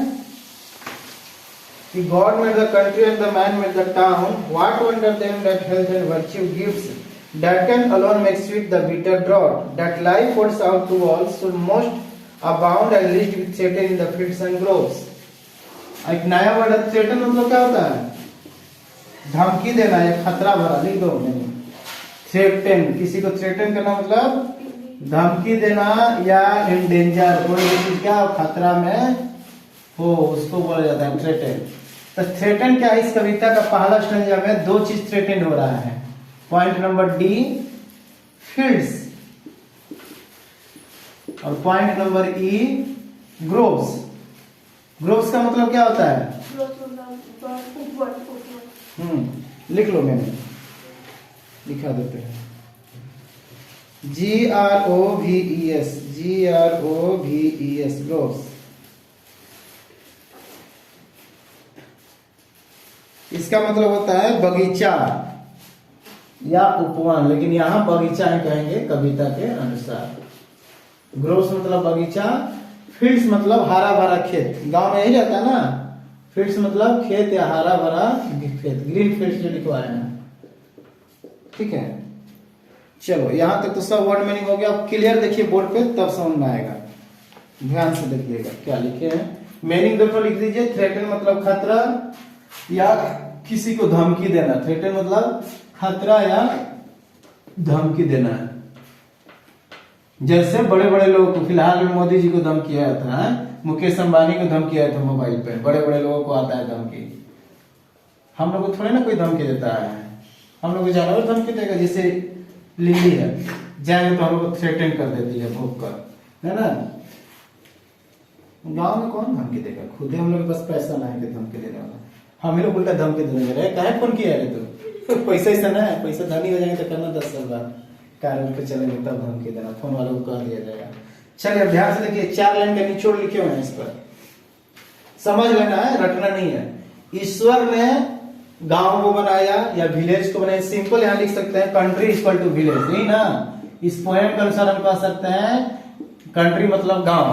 कि God made the country and the man made the town, what wonder them that health and virtue gives, that can alone make sweet the bitter drought, that life holds out to all should most abound and least with threaten in the fields and groves। एक नया वर्ड है थ्रेटन, मतलब क्या होता है? धमकी देना या खतरा भरा। लिख दो मैंने थ्रेटन, किसी को थ्रेटन करना मतलब धमकी देना या इन डेंजर, कोई भी चीज क्या खतरा में हो उसको बोला जाता है थ्रेटन। तो थ्रेटन क्या है? इस कविता का पहला स्टेंजा में दो चीज थ्रेटन हो रहा है। पॉइंट नंबर डी फील्ड्स और पॉइंट नंबर ई ग्रोव्स। ग्रोव्स का मतलब क्या होता है? लिख लो, मैंने लिखा देते हैं GROVES, GROVES ग्रोव्स। इसका मतलब होता है बगीचा या उपवन, लेकिन यहां बगीचा ही कहेंगे कविता के अनुसार। ग्रोव्स मतलब बगीचा, फील्ड्स मतलब हरा भरा खेत। गांव में यही रहता है ना, फील्ड्स मतलब खेत या हरा भरा खेत, ग्रीन फील्ड्स जो लिखवाए हैं। ठीक है, चलो यहां तक तो सब वर्ड मीनिंग हो गया। अब क्लियर देखिए बोर्ड पे, तब समझ में आएगा। ध्यान से देखिएगा क्या लिखे हैं। मीनिंग दोनों लिख दीजिए। थ्रेटन मतलब खतरा या किसी को धमकी देना। थ्रेटन मतलब खतरा या धमकी देना है। जैसे बड़े बड़े लोगों को, फिलहाल में मोदी जी को धमकी आया था, मुकेश अंबानी को धमकी आया था मोबाइल पे। बड़े बड़े लोगों को आता है धमकी। हम लोग को थोड़े ना कोई धमकी देता है, हम लोग को जानवर धमकी देगा। जैसे लिली है, जाएंगे तो हम लोग थ्रेटन कर देती है भूख कर, है ना। गांव में कौन धमकी देगा? खुद ही हम लोग बस पैसा लाएंगे धमकी देने वाला। हम ही लोग उल्टा धमकी देने रहे, काहे फोन किया रे तू? पैसा ऐसा ना है, पैसा धनी हो जाएंगे तो करना 10 साल बाद, कार पे चलेंगे तब धमकी देना, फोन वालों को कह दिया जाएगा। चलिए ध्यान से देखिए, 4 लाइन का निचोड़ लिखे हुए हैं, इस पर समझ लेना है, रटना नहीं है। ईश्वर ने गांव को बनाया या विलेज को बनाया। सिंपल यहां लिख सकते हैं कंट्री इक्वल टू विलेज, नहीं ना। इस पोएम के अनुसार हम कह सकते हैं कंट्री मतलब गांव।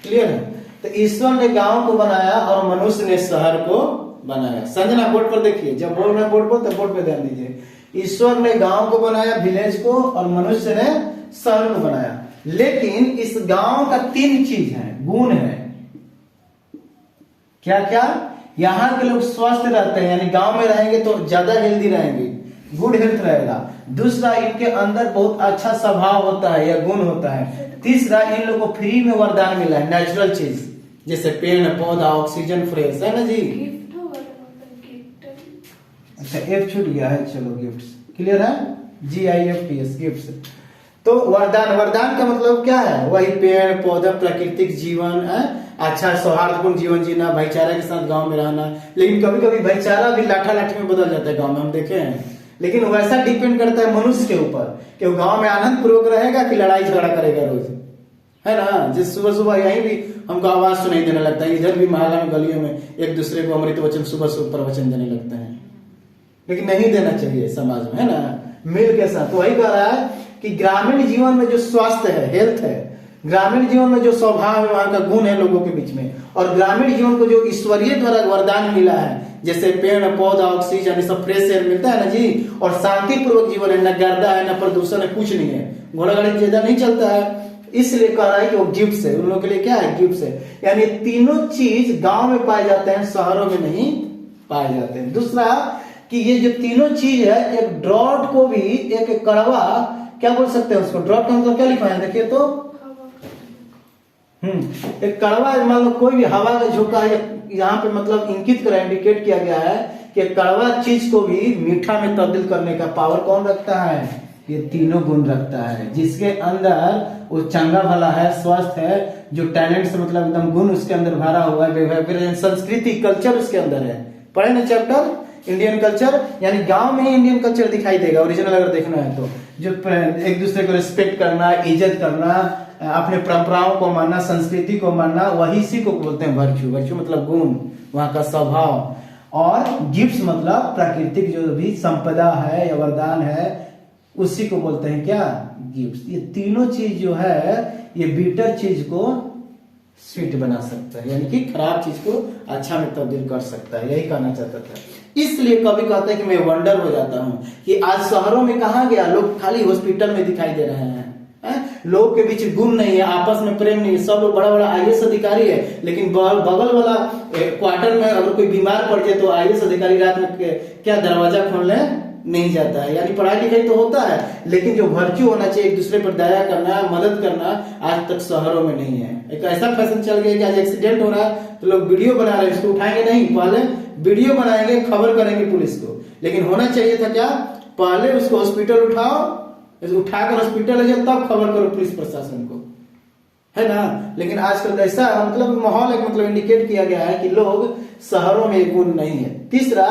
क्लियर है? तो ईश्वर ने गांव को बनाया और मनुष्य ने शहर को बनाया। संजना बोर्ड पर देखिए, जब बोल रहे बोर्ड पर तो बोर्ड पे ध्यान दीजिए। ईश्वर ने गांव को बनाया, विलेज को, और मनुष्य ने शहर को बनाया। लेकिन इस गांव का 3 चीज है, गुण है। क्या क्या? यहाँ के लोग स्वस्थ रहते हैं, यानी गांव में रहेंगे तो ज्यादा हेल्दी रहेंगे, गुड हेल्थ रहेगा। दूसरा, इनके अंदर बहुत अच्छा स्वभाव होता है या गुण होता है। तीसरा, इन लोगों को फ्री में वरदान मिला है, नेचुरल चीज, जैसे पेड़ पौधा, ऑक्सीजन फ्रेश, है ना जी। अच्छा एफ छूट गया है, चलो गिफ्ट्स। क्लियर है? GIFTS gifts. तो वरदान, वरदान का मतलब क्या है? वही पेड़ पौधा, प्राकृतिक जीवन है, अच्छा सौहार्दपूर्ण जीवन जीना, भाईचारा के साथ गांव में रहना। लेकिन कभी कभी भाईचारा भी लाठा लाठी में बदल जाता है गांव में, हम देखे हैं। लेकिन वैसा डिपेंड करता है मनुष्य के ऊपर कि वो गांव में आनंद पूर्वक रहेगा कि लड़ाई झगड़ा करेगा रोज, है ना। जिस सुबह सुबह यहीं भी हमको आवाज सुनाई देने लगता है, इधर भी मोहल्ला में गलियों में एक दूसरे को अमृत वचन सुबह सुबह प्रवचन देने लगते हैं। लेकिन नहीं देना चाहिए समाज में, है ना, मिल के साथ। वही कह रहा है कि ग्रामीण जीवन में जो स्वास्थ्य है, हेल्थ है, ग्रामीण जीवन में जो स्वभाव है, वहां का गुण है लोगों के बीच में, और ग्रामीण जीवन को जो ईश्वरीय द्वारा वरदान मिला है, जैसे पेड़ पौधा, ऑक्सीजन, ये सब फ्रेश एयर मिलता है ना जी, और शांति पूर्वक जीवन है, न गर्दा है, न प्रदूषण है, कुछ नहीं है, घोड़ा गाड़ी ज्यादा नहीं चलता है। इसलिए कह रहा है कि वो गिफ्ट है, उन लोगों के लिए क्या है? गिफ्ट है। यानी तीनों चीज गांव में पाए जाते हैं, शहरों में नहीं पाए जाते हैं। दूसरा कि ये जो तीनों चीज है, एक ड्रॉट को भी, एक कड़वा, क्या बोल सकते हैं उसको? ड्रॉट का मतलब क्या लिखा है देखिए तो, एक कड़वा, मान लो कोई भी हवा का झोंका, यहाँ पे मतलब इंकित करा, इंडिकेट किया गया है कि कड़वा चीज को भी मीठा में तब्दील करने का पावर कौन रखता है? ये तीनों गुण रखता है। जिसके अंदर वो चंगा भला है, स्वस्थ है, जो टैलेंट से मतलब एकदम गुण उसके अंदर भरा हुआ है, संस्कृति कल्चर उसके अंदर है। पढ़े ना चैप्टर इंडियन कल्चर, यानी गांव में ही इंडियन कल्चर दिखाई देगा ओरिजिनल अगर देखना है तो। जो एक दूसरे को रिस्पेक्ट करना, इज्जत करना, अपने परंपराओं को मानना, संस्कृति को मानना, वही इसी को बोलते हैं वर्च्यू। वर्च्यू मतलब गुण, वहां का स्वभाव। और गिफ्ट्स मतलब प्राकृतिक जो भी संपदा है या वरदान है उसी को बोलते हैं क्या, गिफ्ट्स। ये तीनों चीज जो है ये बीटर चीज को स्वीट बना सकता है, यानी कि खराब चीज को अच्छा में तब्दील कर सकता है, यही कहना चाहता था। इसलिए कभी कहते हैं कि मैं वंडर हो जाता हूं कि आज शहरों में कहा गया, लोग खाली हॉस्पिटल में दिखाई दे रहे हैं। लोग के बीच गुण नहीं है, आपस में प्रेम नहीं है। सब लोग बड़ा बड़ा आईएएस अधिकारी है, लेकिन बगल वाला क्वार्टर में अगर कोई बीमार पड़ जाए तो आईएएस अधिकारी रात में क्या दरवाजा खोलने नहीं जाता है। यानी पढ़ाई लिखाई तो होता है, लेकिन जो वर्च्यू होना चाहिए, एक दूसरे पर दया करना, मदद करना, आज तक शहरों में नहीं है। एक ऐसा फैशन चल गया कि आज एक्सीडेंट हो रहा है तो लोग वीडियो बना रहे हैं, उसको उठाएंगे नहीं, पहले वीडियो बनाएंगे, खबर करेंगे पुलिस को। लेकिन होना चाहिए था क्या, पहले उसको हॉस्पिटल उठाओ, उठाकर हॉस्पिटल ले जाओ, तब खबर करो पुलिस प्रशासन को, है ना। लेकिन आजकल ऐसा मतलब माहौल एक मतलब इंडिकेट किया गया है कि लोग शहरों में गुण नहीं है। तीसरा,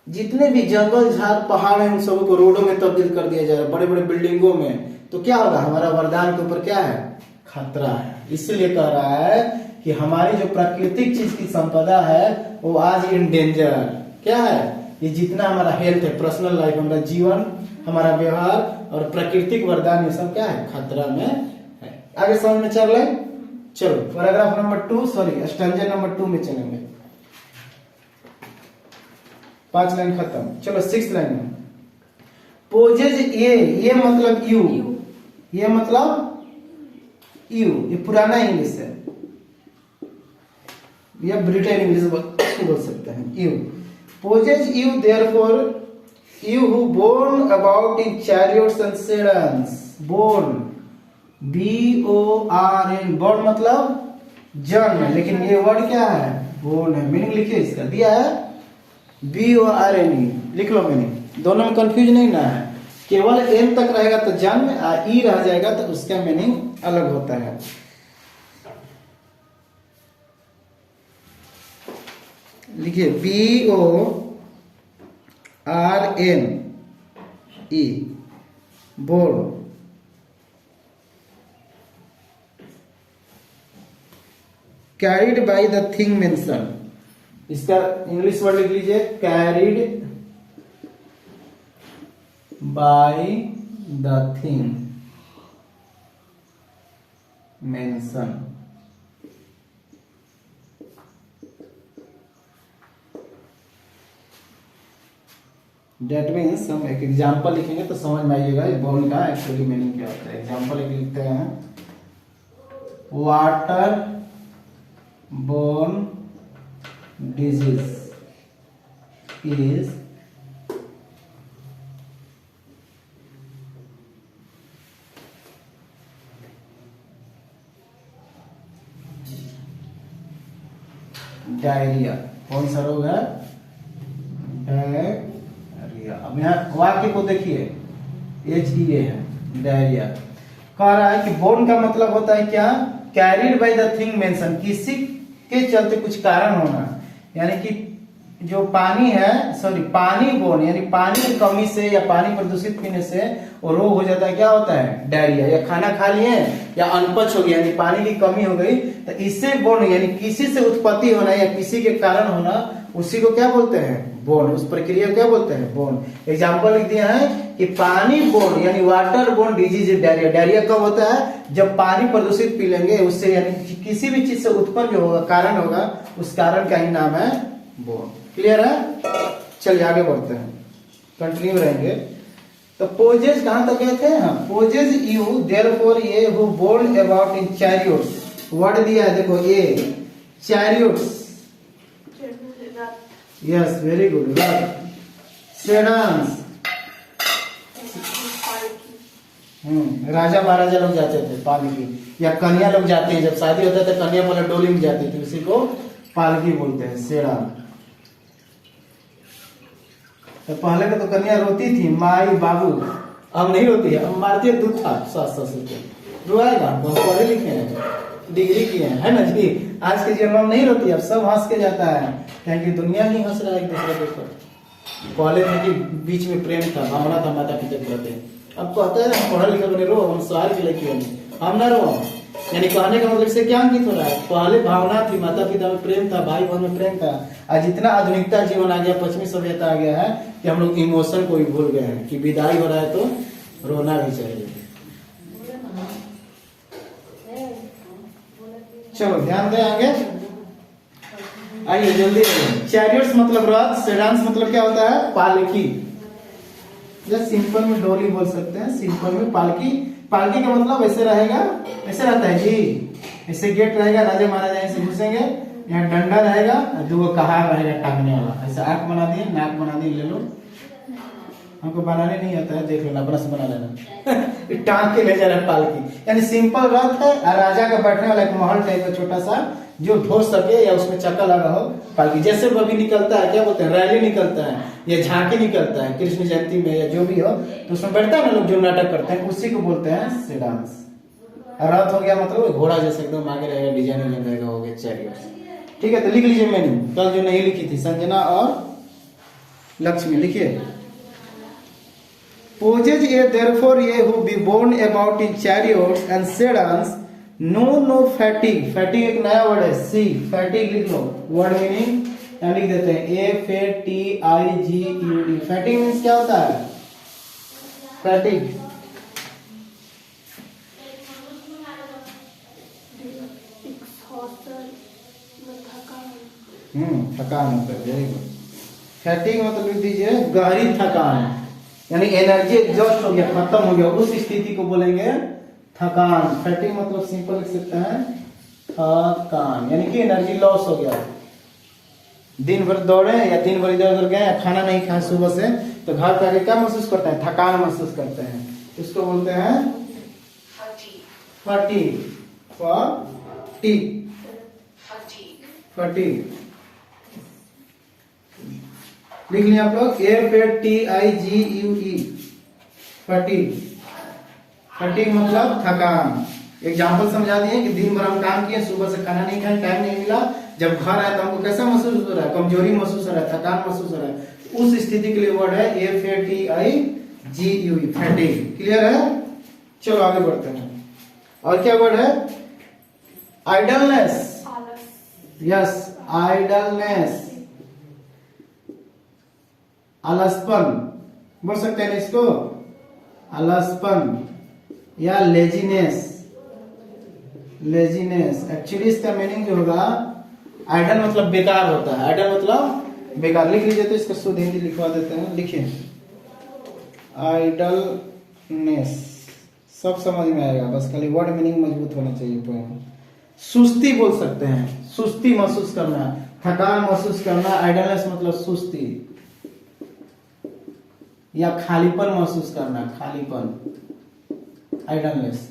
जितने भी जंगल झाड़ पहाड़ हैं उन सबको को रोडों में तब्दील कर दिया जा रहा है, बड़े बड़े बिल्डिंगों में। तो क्या होगा, हमारा वरदान के ऊपर क्या है, खतरा है। इसलिए कह रहा है कि हमारी जो प्राकृतिक चीज की संपदा है वो आज इन डेंजर। क्या है, ये जितना हमारा हेल्थ है, पर्सनल लाइफ, हमारा जीवन, हमारा व्यवहार और प्राकृतिक वरदान, ये सब क्या है, खतरा में है। आगे समझ में चल रहे, चलो paragraph number 2 sorry stanza number 2 में चलेंगे। 5 लाइन खत्म। चलो 6 लाइन में पोजेज ये मतलब यू, ये मतलब यू, ये पुराना इंग्लिश है, या ब्रिटेन इंग्लिश बोल सकते हैं। You possess you therefore you who borne about in chariots and sedans. Borne BORN, borne मतलब जन्म, लेकिन ये वर्ड क्या है, बोर्न है। मीनिंग लिखिए, इसका दिया है BORN, लिख लो मीनिंग। दोनों में कंफ्यूज नहीं ना है, केवल एन तक रहेगा तो जन्म, ई रह जाएगा तो उसका मीनिंग अलग होता है। लिखिए BORN, board. Carried by the thing mention, इसका इंग्लिश वर्ड लिख लीजिए, carried by the thing mention. That means हम एक एग्जाम्पल लिखेंगे तो समझ में आइएगा बोर्न का एक्चुअली मीनिंग क्या होता है। एग्जाम्पल एक लिखते हैं, water borne disease is diarrhoea. कौन सा रोग है, डायरिया। अब यहाँ वाक्य को देखिए, HEA है, डायरिया। कह रहा है कि बोर्न का मतलब होता है क्या, carried by the thing mention, किसी के चलते कुछ कारण होना। यानी कि जो पानी है, सॉरी पानी बोर्न, यानी पानी की कमी से या पानी प्रदूषित पीने से वो रोग हो जाता है, क्या होता है, डायरिया। या खाना खा लिए या अनपच हो गया, यानी पानी की कमी हो गई, तो इससे बोर्न यानी किसी से उत्पत्ति होना या किसी के कारण होना, उसी को क्या बोलते हैं, बोर्न। उस प्रक्रिया को क्या बोलते हैं, बोर्न। एग्जाम्पल लिख दिया है कि पानी बोर्न यानी water borne disease diarrhoea. Diarrhoea कब होता है, जब पानी प्रदूषित पी लेंगे उससे, यानी किसी भी चीज से उत्पन्न जो होगा, कारण होगा, उस कारण का ही नाम है बोर्न। क्लियर है, चलिए आगे बढ़ते हैं, कंटिन्यू रहेंगे। तो पोजेज कहां तक गए थे, हाँ, possess you therefore ye who borne about in chariots. Word दिया है देखो, ये chariots, yes very good, sedans, राजा महाराजा लोग जाते थे पालकी, या कन्या लोग जाते हैं, जब शादी होता है तो कन्या पहले डोली में जाती थी, उसी को पालकी बोलते हैं, सेडान। तो पहले के तो कन्या रोती थी, माई बाबू अब नहीं रोती है, अब मारती है दूध था 700 रुपये, रोएगा? बहुत पढ़े लिखे हैं, डिग्री किए हैं, है ना जी। आज के जीवन में नहीं रोती, अब सब हंस के जाता है, क्योंकि दुनिया ही हंस रहा है एक दूसरे के ऊपर। पहले में कि बीच में प्रेम था, भावना था माता पिता के प्रति, अब कहते हैं हम पढ़ा लिखा बने रो, हम सवाल के लेके हम ना रो। यानी कहने का मतलब इससे क्या अंकित हो रहा है? पहले भावना थी, माता पिता में प्रेम था, भाई बहन में प्रेम था। आज इतना आधुनिकता जीवन आ गया, पश्चिमी सभ्यता आ गया है कि हम लोग इमोशन को भी भूल गए हैं कि विदाई हो रहा है तो रोना भी चाहिए। चलो ध्यान दें आगे, आइए जल्दी। चैरियट्स मतलब रथ, सेडान्स मतलब क्या होता है? पालकी, या सिंपल में डोली बोल सकते हैं, सिंपल में पालकी। पालकी का मतलब ऐसे रहेगा, ऐसे रहता है जी, ऐसे गेट रहेगा, राजा महाराजा ऐसे घुसेंगे, यहाँ डंडा रहेगा, दो कहार रहेगा टांगने वाला, ऐसे आंख बना दिए, नाक बना दिए, ले लो, हमको बनाने नहीं आता है, देख लेना, अपना से बना लेना। टांग के ले जा रहा है पालकी, यानी सिंपल रथ है, और राजा का बैठने वाला एक महल टाइप का छोटा सा, जो ढो सके या उसमें चक्का लगा हो, पालकी। जैसे अभी निकलता है, क्या बोलते हैं, रैली निकलता है या झांकी निकलता है कृष्ण जयंती में या जो भी हो, तो उसमें बैठता है ना लोग जो नाटक करते हैं, उसी को बोलते हैं सेडान्स। रथ हो गया मतलब घोड़ा जैसे एकदम आगे रहेगा, डिजाइन रहेगा, हो गया चैरियट। ठीक है, तो लिख लीजिए मैंने कल जो नहीं लिखी थी, संजना और लक्ष्मी, लिखिए। Poses ye therefore ye who be born about in chariots and sedans know no fatigue। fatigue एक नया वर्ड है, सी fatigue लिख लो, वर्ड मीनिंग यहाँ लिख देते हैं, FATIGUE। fatigue मीन्स क्या होता है? fatigue थकान होता है, वेरी गुड। fatigue मतलब लिख दीजिए गहरी थकान, यानी एनर्जी एग्जॉस्ट हो गया, खत्म हो गया, उस स्थिति को बोलेंगे थकान। फैटिग मतलब सिंपल लिख सकते हैं थकान, यानी कि एनर्जी लॉस हो गया, दिन भर दौड़े या दिन भर इधर उधर गए, खाना नहीं खाए सुबह से, तो घर पे आके क्या महसूस करते हैं? थकान महसूस करते हैं, इसको बोलते हैं फटीग। फटीग लिख लिया आप लोग, FATIGUE, फटीग। फटीग मतलब थकान। एग्जाम्पल समझा दिए कि दिन भर हम काम किए, सुबह से खाना नहीं खाए, टाइम नहीं मिला, जब घर आए तो हमको कैसा महसूस हो रहा है? कमजोरी महसूस हो रहा है, थकान महसूस हो रहा है, उस स्थिति के लिए वर्ड है FATIGUE, फटीग। क्लियर है? चलो आगे बढ़ते हैं। और क्या वर्ड है? आइडलनेस। यस, आइडलनेस, आलसपन बोल सकते हैं इसको, आलसपन या लेजीनेस। लेजीनेस एक्चुअली इसका मीनिंग जो होगा, आइडल मतलब बेकार होता है, आइडल मतलब बेकार। लिख लीजिए तो इसका शुद्ध हिंदी लिखवा देते हैं, लिखिए आइडलनेस, सब समझ में आएगा, बस खाली वर्ड मीनिंग मजबूत होना चाहिए। पॉइंट सुस्ती बोल सकते हैं, सुस्ती महसूस करना, थकान महसूस करना, आइडलनेस मतलब सुस्ती या खालीपन महसूस करना, खालीपन, आइडलनेस।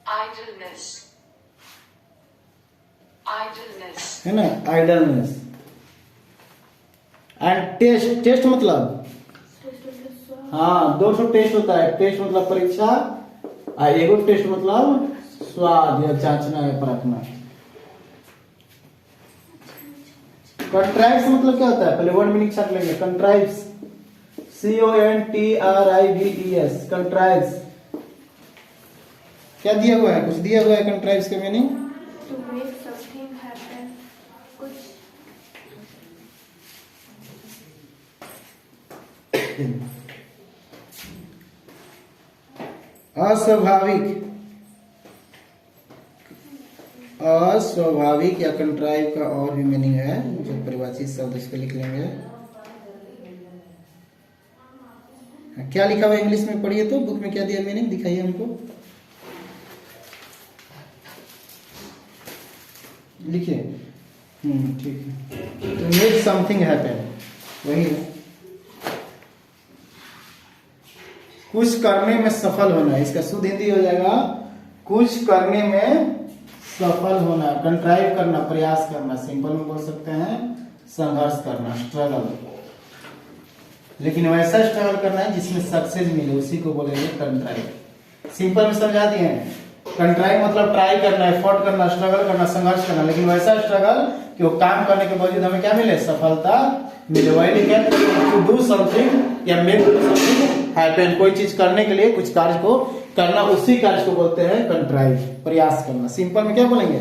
आइडलनेस, आइडलनेस है ना, आइडलनेस। एंड टेस्ट, टेस्ट मतलब हाँ, 200 टेस्ट होता है। टेस्ट मतलब परीक्षा, और एगो टेस्ट मतलब स्वाद या जांचना या परखना। कंट्राइव्स मतलब क्या होता है? पहले वर्ड मीनिंग छाट लेंगे। कंट्राइव्स, CONTRIVES, कंट्राइव्स क्या दिया हुआ है? कुछ दिया हुआ है कंट्राइव्स का meaning? To make something happen, कुछ अस्वाभाविक, अस्वाभाविक या कंट्राइव का और भी मीनिंग है, जो परिभाषित शब्द इसको लिख लेंगे। क्या लिखा हुआ इंग्लिश में पढ़िए तो, बुक में क्या दिया मीनिंग, दिखाइए हमको, लिखिए। ठीक है, तो मेक समथिंग हैपन, वही है, कुछ करने में सफल होना। इसका शुद्ध हिंदी हो जाएगा कुछ करने में सफल होना, कंट्राइव करना, प्रयास करना, सिंपल में बोल सकते हैं संघर्ष करना, स्ट्रगल। लेकिन वैसा स्ट्रगल करना है जिसमें सक्सेस मिले, उसी को बोलेंगे कंट्राइव। सिंपल में समझा दिए हैं। कंट्राइव मतलब ट्राई करना, एफर्ट करना, स्ट्रगल करना, संघर्ष करना, लेकिन वैसा स्ट्रगल कि वो काम करने के बावजूद हमें क्या मिले, सफलता मिले। वही लिखे टू डू समथिंग या मेक समथिंग हैपन, कोई चीज करने के लिए कुछ कार्य को करना, उसी कार्य को बोलते हैं कंट्राइव, प्रयास करना। सिंपल में क्या बोलेंगे,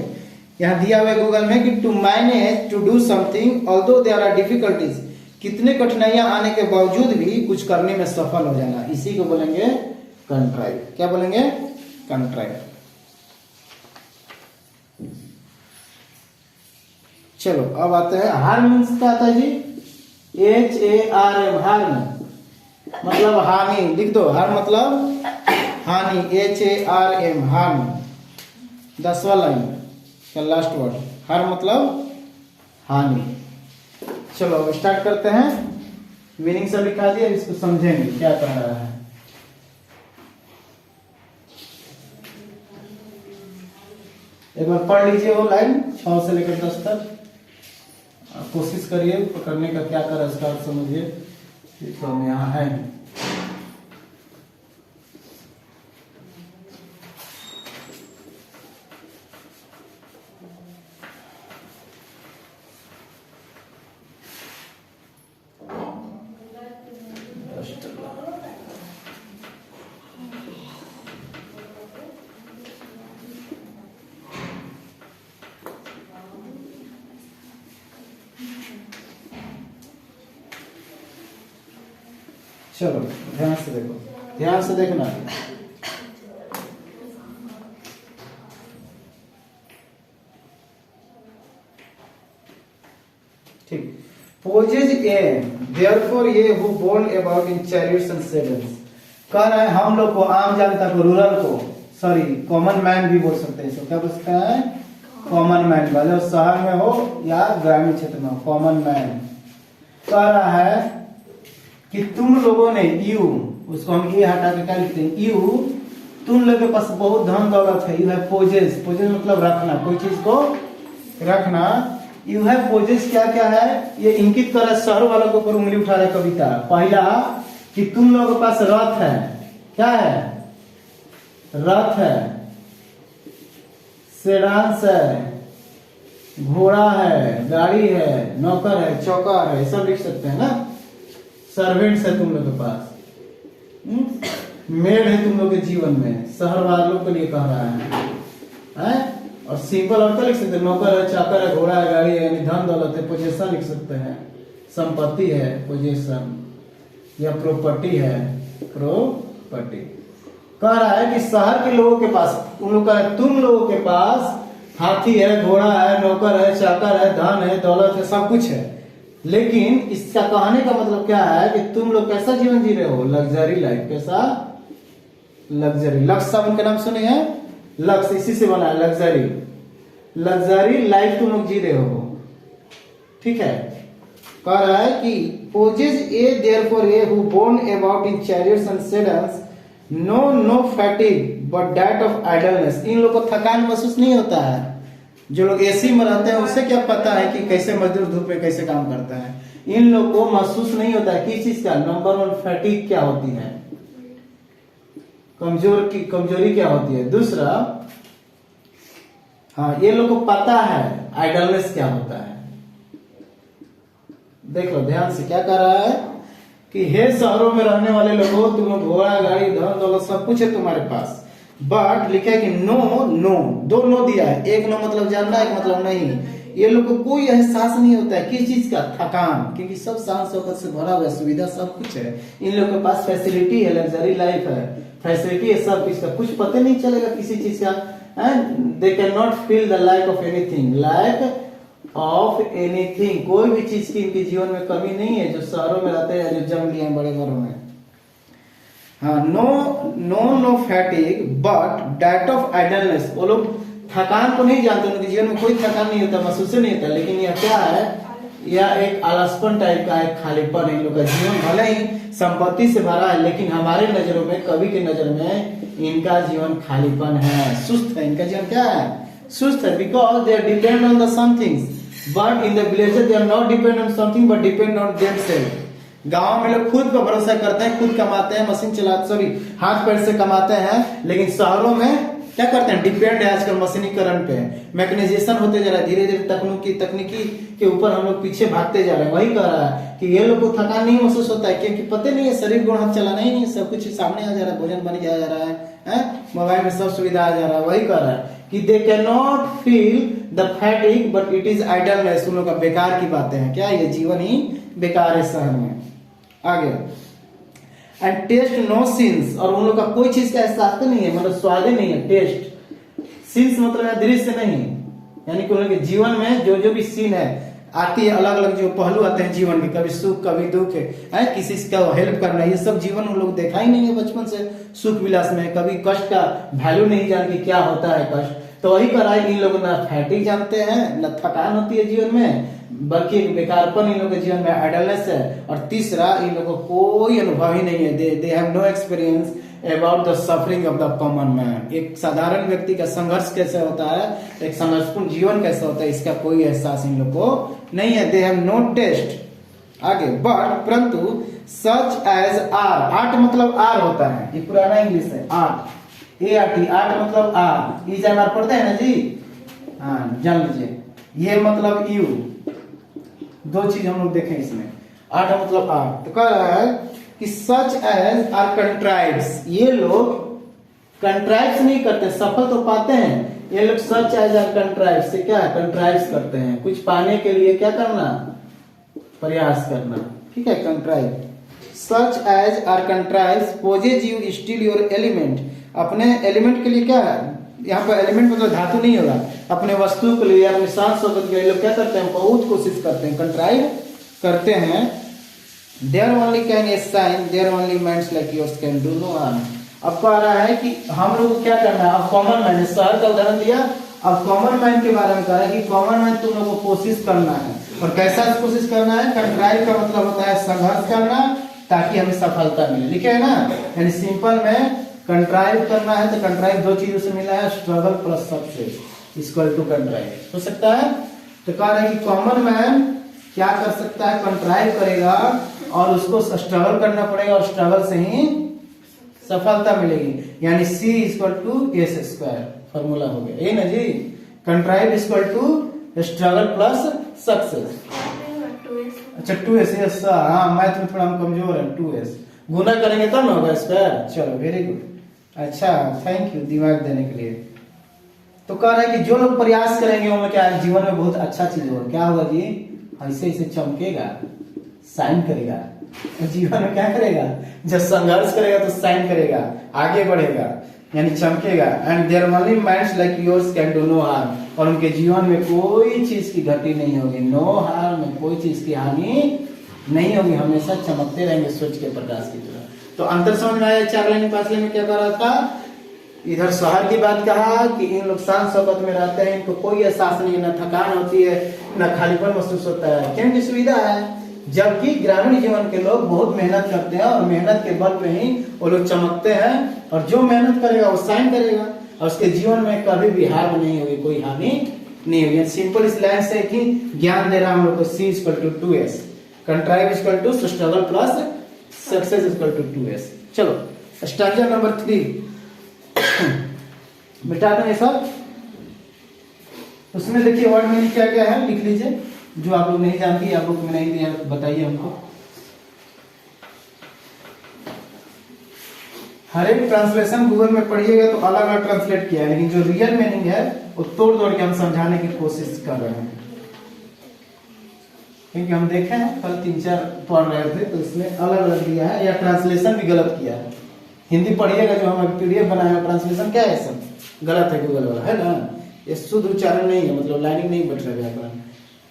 यहाँ दिया हुआ है गूगल में कि to manage to do something although there are difficulties, कितने कठिनाइयां आने के बावजूद भी कुछ करने में सफल हो जाना, इसी को बोलेंगे कंट्राइव। क्या बोलेंगे, कंट्राइव। चलो अब आते हैं हार मीन्स क्या आता है जी, HARM, हार्म मतलब हानि, लिख दो। हार मतलब हानि, HARM, हार्म। 10वां लाइन का लास्ट वर्ड, हार मतलब हानि। चलो अब स्टार्ट करते हैं। मीनिंग सब लिखा दिया, इसको समझेंगे क्या कह रहा है। एक बार पढ़ लीजिए वो लाइन 6 से लेकर 10 तक। कोशिश करिए पकड़ने का, क्या कर इसका अर्थ समझिए। तो हम यहाँ है, चलो ध्यान से देखो, ध्यान से देखना। ठीक, possess ye therefore ye who borne about in chariots and sedans, कह रहा है हम लोग को, आम जनता को, रूरल को, सॉरी कॉमन मैन भी बोल सकते हैं इसको। क्या बोल सकते हैं, कॉमन मैन, भले शहर में हो या ग्रामीण क्षेत्र में हो, कॉमन मैन। कह रहा है कि तुम लोगों ने, यू, उसको हम ये हटा के क्या लिखते हैं, यू, तुम लोगों के पास बहुत धन दौलत है। यू है पोजेस, पोजेस मतलब रखना, कोई चीज को रखना। यू है पोजेस क्या क्या है, ये इंगित कर रहा है शहर वालों के ऊपर उंगली उठा रहा है कविता। पहला कि तुम लोगों के पास रथ है, क्या है, रथ है, सेडांस है, घोड़ा है, गाड़ी है, नौकर है, चौकार है, सब लिख सकते हैं ना। सर्वेंट्स है तुम लोग के पास, मेड है तुम लोग के जीवन में, शहर वालों के लिए कह रहा है? और सिंपल और क्या लिख सकते हैं, नौकर है, चाकर है, घोड़ा है, गाड़ी है, यानी धन दौलत है, पोजेशन लिख सकते हैं, संपत्ति है, पोजेशन, या प्रॉपर्टी है, प्रॉपर्टी। कह रहा है कि शहर के लोगों के पास, उन लोग कह रहे तुम लोगों के पास हाथी है, घोड़ा है, नौकर है, चाकर है, धन है, दौलत है, सब कुछ है, लेकिन इसका कहने का मतलब क्या है कि तुम लोग कैसा जीवन जी रहे हो, लग्जरी लाइफ। कैसा, लग्जरी। लक्स साबुन के नाम सुने हैं, लक्स इसी से बना है, लग्जरी, लग्जरी लाइफ तुम लोग जी रहे हो, ठीक है। कह रहा है कि possess ye therefore ye who borne about in chariots and sedans no fatigue but that of idleness, इन लोगों को थकान महसूस नहीं होता है। जो लोग एसी में रहते हैं उसे क्या पता है कि कैसे मजदूर धूप में कैसे काम करता है, इन लोगों को महसूस नहीं होता है किस चीज का। नंबर 1 फैटिग क्या होती है, कमजोरी क्या होती है। दूसरा, हाँ, ये लोग को पता है आइडलनेस क्या होता है। देख लो ध्यान से, क्या कर रहा है कि हे शहरों में रहने वाले लोगों, तुम लोग घोड़ा, गाड़ी, धन दौलत सब कुछ है तुम्हारे पास, बट लिखा है कि नो, दो नो दिया है, एक नो मतलब जानना, एक मतलब नहीं। ये लोग को कोई एहसास नहीं होता है किस चीज का, थकान, क्योंकि सब शान शौकत से भरा हुआ, सुविधा सब कुछ है। इन लोग के पास फैसिलिटी है, लग्जरी लाइफ है, फैसिलिटी है सब कुछ का, कुछ पता नहीं चलेगा किसी चीज का। They can not feel the like of anything, like of anything, कोई भी चीज की इनके जीवन में कमी नहीं है, जो शहरों में रहते हैं, जो जन्म लिए हैं बड़े घरों में। हाँ, no fatigue but that of idleness, वो लोग थकान को नहीं जानते, उनके जीवन में कोई थकान नहीं होता, महसूस नहीं होता, लेकिन यह क्या है, यह एक आलसपन टाइप का है, खालीपन है। इन लोग का जीवन भले ही संपत्ति से भरा है, लेकिन हमारे नजरों में, कवि की नजर में इनका जीवन खालीपन है, सुस्त है, इनका जीवन क्या है, सुस्त है। Because they are depend on the somethings but in the village they are not depend on something but depend on themself. गांव में लोग खुद पर भरोसा करते हैं, खुद कमाते हैं, मशीन चलाते, सॉरी हाथ पैर से कमाते हैं, लेकिन शहरों में क्या करते हैं, डिपेंड है आजकल मशीनीकरण पे, मैकेनाइजेशन होते जा रहा है, धीरे धीरे तकनीकी के ऊपर हम लोग पीछे भागते जा रहे हैं। वही कह रहा है कि ये लोग को थकान नहीं महसूस होता है, क्योंकि पता नहीं है, शरीर को हाथ चलाना ही नहीं, सब कुछ सामने आ जा रहा है, भोजन बन जा रहा है, मोबाइल में सब सुविधा आ जा रहा है। वही कह रहा है कि they can not feel the fatigue but it is idleness, उन लोग का बेकार की बातें हैं, क्या ये जीवन ही बेकार है शहर में। आगे, एंड टेस्ट नो सिंस, और उन लोग का कोई चीज का एहसास नहीं है, मतलब स्वाद ही नहीं है। टेस्ट, सिंस मतलब दृश्य नहीं, यानी कि उन लोग के जीवन में जो जो भी सीन है आती है, अलग अलग जो पहलू आते हैं जीवन के, कभी सुख कभी दुख है, किसी का हेल्प करना, ये सब जीवन उन लोग देखा ही नहीं है बचपन से। सुख विलास में कभी कष्ट का वैल्यू नहीं जान कि क्या होता है कष्ट। तो वही करा है, इन लोग ना फैटिक जानते हैं, न थकान होती है जीवन में, बल्कि बेकारपन इन लोगों के जीवन में आइडलनेस है। और तीसरा, इन लोगों को कोई अनुभव ही नहीं है, they have no experience about the suffering of the common man. एक साधारण व्यक्ति का संघर्ष कैसे होता है, एक संघर्षपूर्ण जीवन कैसे होता है, इसका कोई एहसास इन लोग को नहीं है। They have no taste. आगे, बट परंतु सच एज आर, आर्ट मतलब आर होता है, ये पुराना इंग्लिश है, आर्ट, ART, आर्ट मतलब आर, ई जान पढ़ते हैं ना जी, हाँ जान लीजिए। ये मतलब यू, दो चीज हम लोग देखें इसमें, आर्ट मतलब आर्ट। तो कह रहा है कि सच एज आर कंट्राइव्स, ये लोग कंट्राइव्स नहीं करते, सफल तो पाते हैं ये लोग, सच एज आर कंट्राइव्स से क्या है, कंट्राइव्स करते हैं, कुछ पाने के लिए क्या करना, प्रयास करना, ठीक है, contrive. Such as are contrives possess you still your element, अपने एलिमेंट के लिए क्या है, यहाँ पर एलिमेंट मतलब धातु नहीं होगा, अपने वस्तु के लिए, अपने शान शौकत के लिए लोग क्या करते हैं, बहुत कोशिश करते हैं, कंट्राइव करते हैं। There only can a sign, there only minds like yours can do no harm. अब कह रहा है कि हम लोग को क्या करना है, अब कॉमन मैन, शहर का उदाहरण दिया, अब कॉमन मैन के बारे में कह रहा है कि कॉमन मैन तुम लोग को कोशिश करना है, और कैसा कोशिश करना है, कंट्राइव का मतलब होता है संघर्ष करना ताकि हमें सफलता मिले, लिखे है ना, यानी सिंपल में कंट्राइव करना है तो कंट्राइव दो चीजों से मिला है, struggle plus success equal to contrive, हो सकता है। तो कह रहे हैं कि कॉमन मैन क्या कर सकता है, कंट्राइव करेगा और उसको स्ट्रगल करना पड़ेगा, और स्ट्रगल से ही सफलता मिलेगी, यानी C equal to S square, formula हो गया, यही ना जी, contrive equal to struggle plus success. अच्छा 2s, हाँ मैथ में थोड़ा हम कमजोर है, 2s गुना करेंगे तब ना होगा स्क्वायर। चलो वेरी गुड, अच्छा थैंक यू दिमाग देने के लिए। तो कह रहा है कि जो लोग प्रयास करेंगे उनमें क्या है, जीवन में बहुत अच्छा चीज होगा, क्या होगा जी, ऐसे ऐसे चमकेगा, साइन करेगा, जीवन में क्या करेगा, जब संघर्ष करेगा तो साइन करेगा, आगे बढ़ेगा, यानी चमकेगा। And there only minds like yours can do no harm, और उनके जीवन में कोई चीज की घटी नहीं होगी, नो हार्म में कोई चीज की हानि नहीं होगी, हमेशा चमकते रहेंगे सूरज के प्रकाश की तरह। तो अंतर समझ में आया, 4 लाइन 5 लाइन में क्या कर रहा था, इधर शहर की बात कहा कि इन लोग शान शौकत में रहते हैं, इनको कोई एहसास नहीं, न थकान होती है, न खालीपन महसूस होता है, क्योंकि सुविधा है। जबकि ग्रामीण जीवन के लोग बहुत मेहनत करते हैं, और मेहनत के बल पे ही वो लोग चमकते हैं, और जो मेहनत करेगा वो साइन करेगा, और उसके जीवन में कभी भी हार नहीं होगी, कोई हानि नहीं होगी। सिंपल इस लाइन से कि ज्ञान दे रहा हम लोग को, C equal to 2s, contrive equal to struggle plus success equal to 2s। चलो स्टैंजा नंबर 3 मिटा दें सब, उसमें देखिए वर्ड मीनिंग क्या क्या है, लिख लीजिए, जो आप लोग नहीं जानती, आप लोग में नहीं दिया बताइए हमको। हर एक ट्रांसलेशन गूगल में पढ़िएगा तो अलग अलग ट्रांसलेट किया है, लेकिन जो रियल मीनिंग है वो तोड़ तोड़ के हम समझाने की कोशिश कर रहे हैं, क्योंकि हम देखे हैं कल 3-4 पढ़ रहे थे तो इसमें अलग अलग दिया है, या ट्रांसलेशन भी गलत किया है। हिंदी पढ़िएगा, जो हम PDF बनाए हैं ट्रांसलेशन क्या है, सब गलत है गूगल वाला, है ना, ये शुद्ध उच्चारण नहीं है, मतलब लाइनिंग नहीं बच रहा व्याकरण,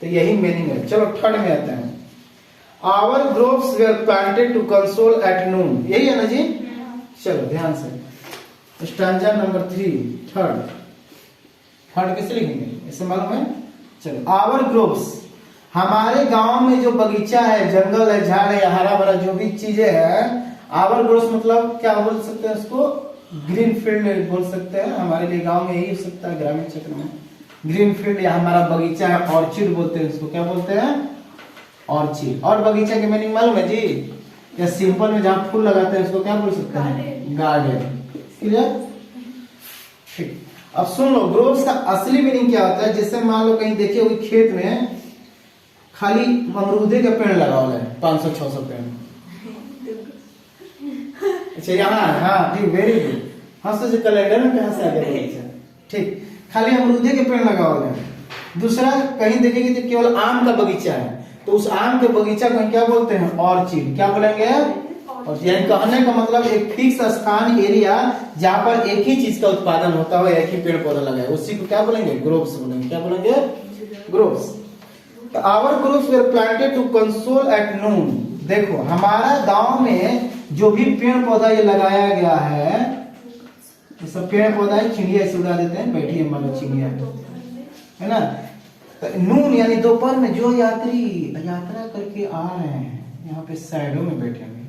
तो यही मीनिंग है। चलो थर्ड में आते हैं, our groves were planted to console at noon, यही है ना जी। चलो ध्यान से, स्टैंजा नंबर 3 थर्ड कैसे लिखेंगे, इसे मालूम है। चलो, आवर ग्रोव्स, हमारे गांव में जो बगीचा है, जंगल है, झाड़ है, हरा भरा जो भी चीजें हैं, आवर ग्रोव्स मतलब क्या बोल सकते हैं उसको, ग्रीन फील्ड बोल सकते हैं, हमारे लिए गांव में यही हो सकता है, ग्रामीण क्षेत्र में ग्रीन फील्ड, या हमारा बगीचा है, ऑर्चिड बोलते हैं उसको, क्या बोलते हैं, ऑर्चिड। और बगीचा के मीनिंग मालूम है जी? या सिंपल में जहाँ फूल लगाते हैं उसको क्या बोल सकते हैं? गार्डन। क्लियर? ठीक। अब सुन लो, ग्रोव्स का असली मीनिंग क्या होता है। जैसे मान लो कहीं देखिए कोई खेत में खाली अमरूदे के पेड़ लगा हुआ है, 500-600 पेड़। अच्छा यहाँ, हाँ ठीक, वेरी गुड। हाँ सोचे कैलेंडर में कहाँ से आ गया? ठीक, खाली अमरूदे के पेड़ लगा हुआ है। दूसरा कहीं देखेंगे तो केवल आम का बगीचा है, तो उस आम के बगीचा को क्या बोलते हैं? ऑर्चिड। क्या बोलेंगे? और यानी कहने का मतलब एक फिक्स स्थान, एरिया जहां पर एक ही चीज का उत्पादन होता हो, एक ही पेड़ पौधा लगा है, उसी को क्या बोलेंगे? ग्रोव्स बोलेंगे। क्या बोलेंगे? Groves. Our groves were planted to console at noon. देखो हमारा गांव में जो भी पेड़ पौधा ये लगाया गया है, ये सब पेड़ पौधा है, चिड़िया से उड़ा देते हैं, बैठिए मान लो चिड़िया है ना। तो नून यानी दोपहर में जो यात्री यात्रा करके आ रहे हैं, यहाँ पे साइडों में बैठेंगे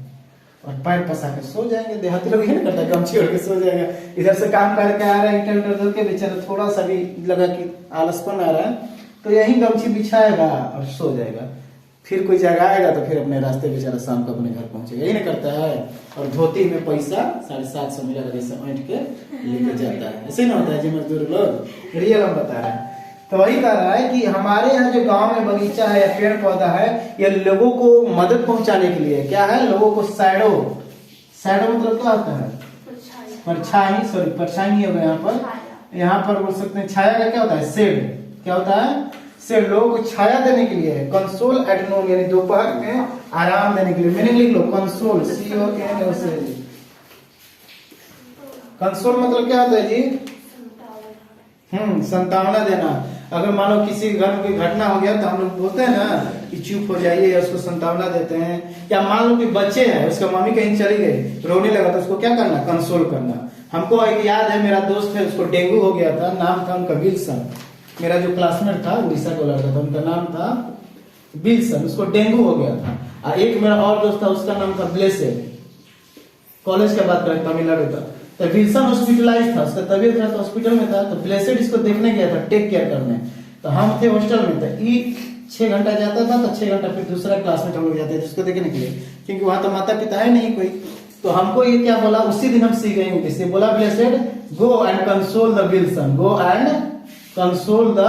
और पैर पसा के सो जाएंगे। देहाती लोग ये ना करता है, गमछी ओढ़ के सो जाएगा। इधर से काम करके आ रहा है, इंटर धो के बेचारा थोड़ा सा भी लगा कि आलसपन आ रहा है, तो यही गमछी बिछाएगा और सो जाएगा। फिर कोई जगाएगा तो फिर अपने रास्ते बेचारा शाम को अपने घर पहुंचेगा। यही ना करता है। और धोती में पैसा 750 मिला जैसे ऐंठ के लेके जाता है। ऐसे ना होता है जी मजदूर लोग। रियल हम बता रहे हैं। तो वही कह रहा है कि हमारे यहाँ जो गांव में बगीचा है या पेड़ पौधा है, ये लोगों को मदद पहुंचाने के लिए क्या है? लोगों को शैडो मतलब क्या होता है? परछाई। सॉरी परछाई हो गया यहाँ पर। यहाँ पर बोल सकते हैं छाया का क्या होता है? शेड। क्या होता है? शेड। लोगों को छाया देने के लिए है। कंसोल एट नून यानी दोपहर में आराम देने के लिए। मीनिंग लिख लो, कंसोल, CONSOL। कंसोल मतलब क्या होता है जी? संतावना देना। अगर मानो किसी घर में कोई घटना हो गया तो हम लोग बोलते हैं ना कि चुप हो जाइए, या उसको संतावना देते हैं। या मान लो कि बच्चे हैं, उसका मम्मी कहीं चली गई, रोने लगा, तो उसको क्या करना? कंसोल करना। हमको एक याद है, मेरा दोस्त है, उसको डेंगू हो गया था, नाम था उनका विल्सन। मेरा जो क्लासमेट था उड़ीसा का लड़का था, उनका नाम था विल्सन, उसको डेंगू हो गया था। और एक मेरा और दोस्त था, उसका नाम था ब्लेसेड, कॉलेज का बात करें, तमिलनाडु का। तो विल्सन हॉस्पिटलाइज था, उसका तबीयत खराब था, हॉस्पिटल में था। तो ब्लेसेड इसको देखने गया था, टेक केयर करने। तो हम थे हॉस्टल में, तो ई 6 घंटा जाता था, तो 6 घंटा फिर दूसरा क्लासमेट हम लोग जाते थे उसको देखने के लिए, क्योंकि वहां तो माता पिता है नहीं कोई। तो हमको ये क्या बोला, उसी दिन हम सीख गए इंग्लिश। बोला blessed go and console the Wilson, go and console the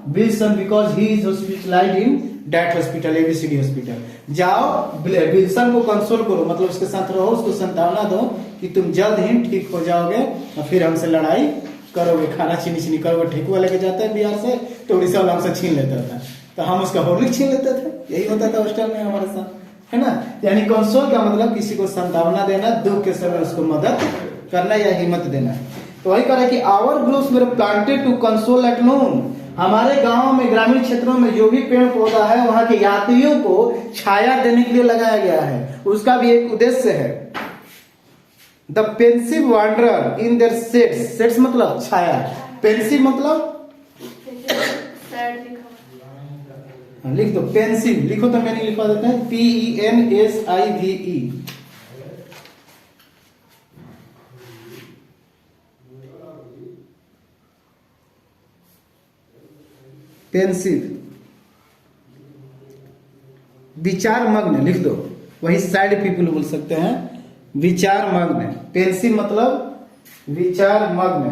Wilson because he is hospitalised in that hospital, ABCD hospital. जाओ विल्सन को कंसोल करो, मतलब उसके साथ रहो, उसको सांत्वना दो कि तुम जल्द ही ठीक हो जाओगे और फिर हमसे लड़ाई करोगे, खाना छीनी करोगे। ठेकुआ लेके जाते हैं बिहार से, तो उड़ीसा वाला हमसे छीन लेता था, तो हम उसका होर्लिक छीन लेते थे। यही होता था हॉस्टल में हमारे साथ, है ना। यानी कंसोल का मतलब किसी को सांत्वना देना, दुख के समय उसको मदद करना या हिम्मत देना। तो वही कह रहा है कि our groves were planted to console at noon. हमारे गांव में, ग्रामीण क्षेत्रों में जो भी पेड़ पौधा है, वहां के यात्रियों को छाया देने के लिए लगाया गया है। उसका भी एक उद्देश्य है। The pensive wanderer in their shades. Shades मतलब छाया, पेंसिव मतलब लिख दो, पेंसिव लिखो तो मैंने लिखवा देते हैं, PENSIVE। पेंसिव, विचार मग्न लिख दो, वही साइड पीपल बोल सकते हैं, विचार मग्न। पेंसिव मतलब विचार मग्न,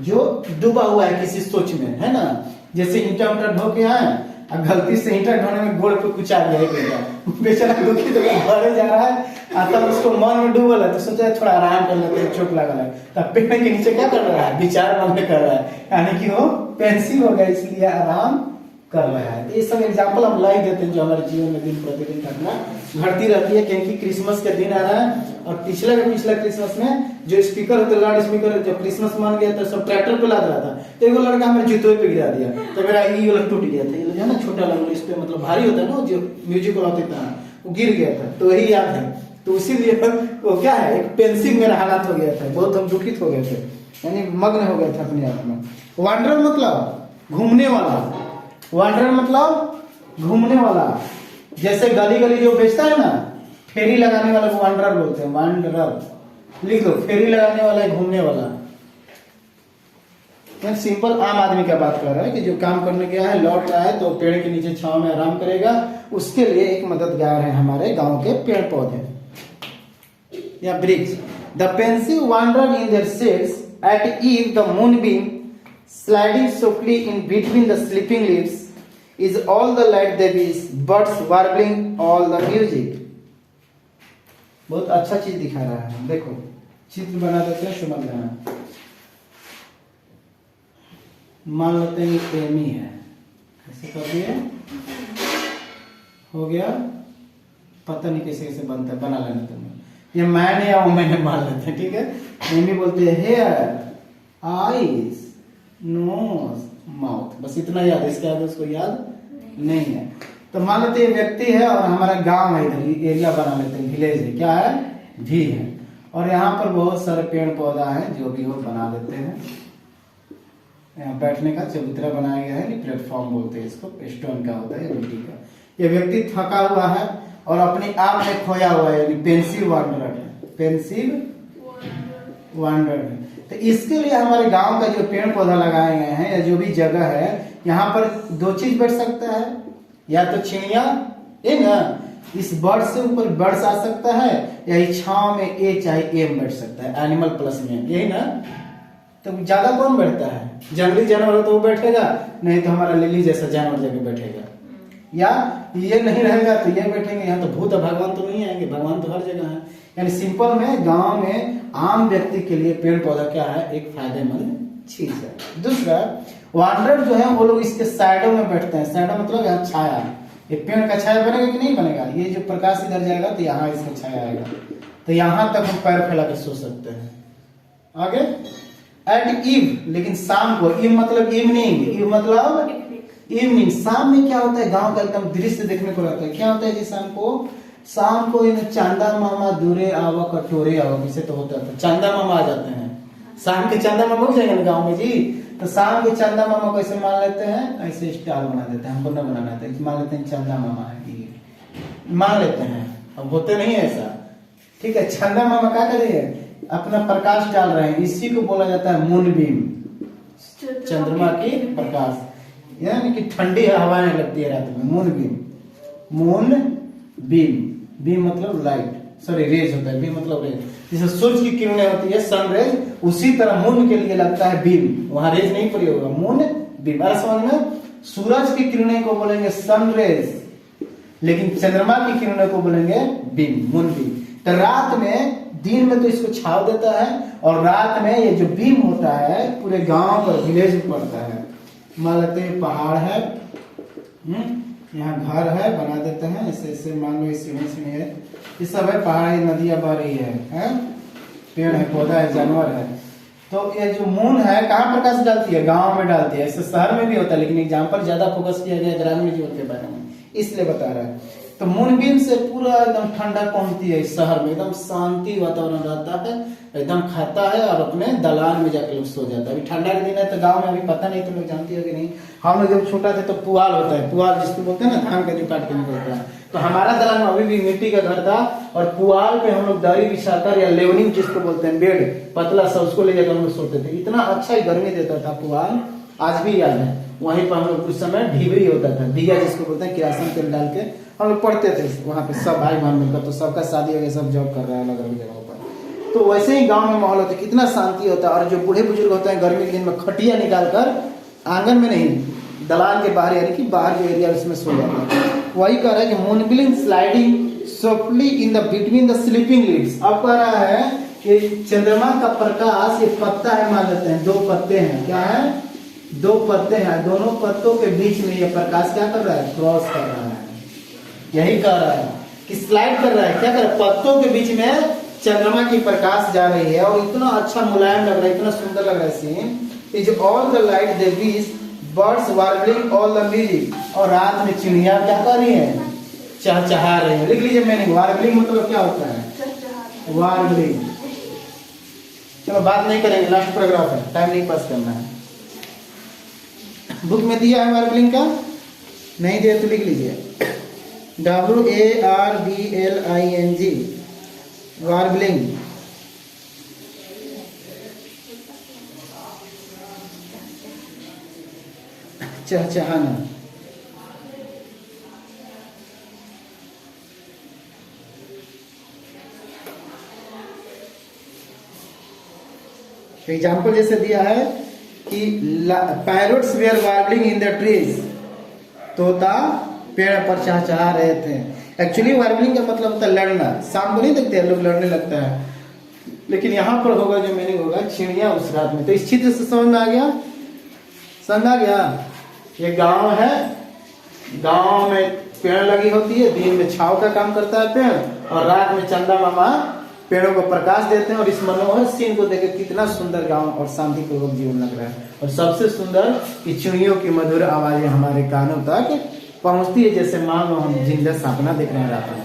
जो डूबा हुआ है किसी सोच में, है ना। जैसे ईंटा उंटा ढो के आए और गलती से ईंटा ढोने में गोड़ पे कुछ आ गया, बेचारा दुखी तो भरे जा रहा है, आता उसको मन में डूबल है, तो सोचा थोड़ा आराम कर लेते हैं, चोट लगा है, तब पेड़ के नीचे क्या कर रहा है? विचार मग्न कर रहा है, यानी कि वो पेंसिव हो गया, इसलिए आराम कर रहा है। ये सब एग्जाम्पल हम लाई देते हैं जो हमारे जीवन में दिन प्रतिदिन घटना घटती रहती है, क्योंकि क्रिसमस का दिन आ रहा है। और पिछला क्रिसमस में जो स्पीकर होते, लाउड स्पीकर, जब क्रिसमस मान गया तो सब ट्रैक्टर पे लाद रहा था, तो एक लड़का हमारे जूतों पे गिरा दिया, तो मेरा ये वाला टूट गया था। ये जो है ना छोटा वाला, इस पे मतलब भारी होता है ना, जो म्यूजिक वाला होता है, वो गिर गया था, तो वही याद है। तो इसीलिए वो क्या है, एक पेंसिव मेरा हालात हो गया था, बहुत हम दुखित हो गए थे, यानी मग्न हो गए थे अपने आप में। वांडरर मतलब घूमने वाला, वांडरर मतलब घूमने वाला। जैसे गली गली जो बेचता है ना, फेरी लगाने वाला को वांडरर बोलते हैं, वांडरर लिख दो, फेरी लगाने वाला है, घूमने वाला। यानी सिंपल आम आदमी का बात कर रहा है कि जो काम करने गया है, लौट रहा है तो पेड़ के नीचे छांव में आराम करेगा, उसके लिए एक मददगार है हमारे गांव के पेड़ पौधे या वृक्ष। The pensive wandered in their shades at eve, the moonbeam sliding softly in between the sleeping leaves is all the light there is, birds warbling all the music। बहुत अच्छा चीज दिखा रहा है, देखो चित्र बना देते हैं, समझ लेना। मान लेते हैं ये एमी है, ऐसे कर दिए, हो गया, पता नहीं कैसे कैसे बनता है, बना लेना तुम्हें। ये मैंने या वो मैंने मान लेते हैं, ठीक है। एमी बोलते हैं हेयर, आईज, नोज, माउथ, बस इतना याद है, इसके आगे उसको याद नहीं है। तो मान लेते हैं व्यक्ति है और हमारा गांव है, इधर एरिया बना लेते हैं, विलेज है, क्या है, भी है, और यहाँ पर बहुत सारे पेड़ पौधा है, जो भी वो बना लेते हैं। यहाँ बैठने का चबूतरा बनाया गया है, प्लेटफॉर्म बोलते हैं इसको, स्टोन का होता है, मिट्टी का। ये व्यक्ति थका हुआ है और अपने आप में खोया हुआ है, यानी पेंसिव वांडरर है, पेंसिव वांडरर है। तो इसके लिए हमारे गांव का जो पेड़ पौधा लगाए गए हैं या जो भी जगह है, यहाँ पर दो चीज बैठ सकता है, या तो चिड़िया है ना, इस बर्ड से ऊपर बर्ड्स आ सकता है, या इस छांव में ए चाहे एम बैठ सकता है, एनिमल प्लस में, यही ना। तो ज्यादा कौन बैठता है, जंगली जानवर हो तो वो बैठेगा, नहीं तो हमारा लिली जैसा जानवर जगह बैठेगा, या ये नहीं रहेगा तो ये बैठेंगे। यहाँ तो भूत भगवान तो नहीं आएंगे, भगवान तो हर जगह है। यानी सिंपल में गांव में आम व्यक्ति के लिए पेड़ पौधा क्या है, एक फायदेमंद चीज है। दूसरा, वांडरर जो है वो लोग इसके साइडों में बैठते हैं, साइडों मतलब यहाँ छाया, ये पेड़ का छाया बनेगा कि नहीं बनेगा, ये जो प्रकाश इधर जाएगा तो यहाँ इसका छाया आएगा, तो यहाँ तक हम पैर फैला के सो सकते हैं। आगे, एट ईव, लेकिन शाम को, ईव मतलब इवनिंग, ईव मतलब इवनिंग, शाम में क्या होता है, गांव का एकदम दृश्य देखने को रहता है। क्या होता है जी, शाम को चांदा मामा दूरे आवा कटोरे आवा, किसे तो होता है, चांदा मामा आ जाते हैं, शाम के चांदा मामा हो जाएंगे ना गाँव में जी। तो शाम के चंदा मामा को ऐसे मान लेते हैं, ऐसे स्टार बना देते हैं, हमको न बनाना है, मान लेते हैं चंदा मामा है, मान लेते हैं, अब होते नहीं है ऐसा, ठीक है। चंदा मामा क्या कर रहे हैं, अपना प्रकाश डाल रहे हैं, इसी को बोला जाता है मूनबीम, चंद्रमा की प्रकाश, यानी कि ठंडी हवाएं लगती है रात में, मूनबीम, मून बीम, बीम मतलब लाइट, सॉरी रेज होता है, बीम मतलब रेज, जैसे सूरज की किरणें होती है सन रेज, उसी तरह मून के लिए लगता है बीम, वहां रेज नहीं प्रयोग होगा, मून बीम। समझ में, सूरज की किरणें को बोलेंगे सन रेज, लेकिन चंद्रमा की किरणें को बोलेंगे बीम, मून बीम। तो रात में, दिन में तो इसको छाव देता है, और रात में ये जो बीम होता है पूरे गांव पर, विलेज में पड़ता है। मान लेते हैं पहाड़ है, यहाँ घर है, बना देते हैं ऐसे ऐसे, मान लो इस में है, ये सब है पहाड़ है, नदियां बह रही है, पेड़ है, पौधा है, जानवर है। तो ये जो मून है कहाँ प्रकाश डालती है, गांव में डालती है, ऐसे शहर में भी होता है, लेकिन एग्जाम्पल ज्यादा फोकस किया गया ग्रामीण जीवन के बारे में, इसलिए बता रहा है। तो मूनबीम से पूरा एकदम ठंडा पहुंचती है, इस शहर में एकदम शांति वातावरण रहता है, एकदम खाता है और अपने दलान में जाकर लोग सो जाता है। अभी ठंडा के दिन है तो गांव में अभी पता नहीं, तुम लोग जानती हो कि नहीं, हम लोग जब छोटा थे तो पुआल होता है, पुआल जिसको बोलते हैं ना, धान का जो काट के निकलता है, तो हमारा दलान में अभी भी मिट्टी का घर था, और पुआल पे हम लोग दरी बिछाकर, या लेवनिंग जिसको बोलते हैं, बेड पतला सा, उसको ले जाकर हम लोग सोते थे। इतना अच्छा ही गर्मी देता था पुआल, आज भी याद है। वहीं पर हम लोग उस समय ढीबरी होता था, दिया जिसको बोलते हैं, किरासन तेल डाल के हम लोग पढ़ते थे वहां पे, सब भाई बहन मिलकर, तो सबका शादी हो गया, सब जॉब कर रहा है अलग अलग जगहों पर। तो वैसे ही गांव में माहौल होता है, कितना शांति होता है। और जो बूढ़े बुजुर्ग होते हैं गर्मी के दिन में खटिया निकाल कर, आंगन में नहीं, दलान के बाहर, यानी कि बाहर जो एरिया उसमें सो जाता है। वही कह रहा है कि moonbeam sliding softly in the between the sleeping leaves. अब कह रहा है कि चंद्रमा का प्रकाश, ये पत्ता है, मान लेते हैं 2 पत्ते हैं, क्या है, 2 पत्ते हैं, दोनों पत्तों के बीच में ये प्रकाश क्या कर रहा है, क्रॉस कर रहा है। यही कह रहा है कि स्लाइड कर रहा है, क्या कर रहा है, पत्तों के बीच में चंद्रमा की प्रकाश जा रही है, और इतना अच्छा मुलायम लग रहा है, इतना सुंदर लग रहा है scene. Is all the light they bees, birds warbling all the music, और रात में चिड़िया क्या कर रही है, चहचहा रही है। लिख लीजिए मैंने, वार्बलिंग मतलब क्या होता है, वार्बलिंग। चलो बात नहीं करेंगे, लास्ट पैराग्राफ है, टाइम नहीं पास करना है। बुक में दिया है वार्बलिंग का, नहीं दिया तो लिख लीजिए, WARBLING, वार्बलिंग। चहचहाना। एग्जाम्पल जैसे दिया है कि parrots were warbling in the trees, तोता पेड़ पर चहचहा रहे थे। एक्चुअली वार्बलिंग का मतलब होता है लड़ना। शाम को नहीं देखते हैं लोग लड़ने लगता है, लेकिन यहाँ पर होगा जो मीनिंग होगा चिड़िया उस रात में। तो इस चित्र से समझ में आ गया, समझ आ गया। ये गांव है, गांव में पेड़ लगी होती है, दिन में छाव का काम करता है पेड़, और रात में चंदा मामा पेड़ों को प्रकाश देते हैं। और इस मनोहर सीन को देखे कितना सुंदर गांव और शांतिपूर्वक जीवन लग रहा है। और सबसे सुंदर कि चिड़ियों की मधुर आवाजें हमारे कानों तक पहुंचती है, जैसे मान लो हम जिंदा सपना देख रहे हैं रात में,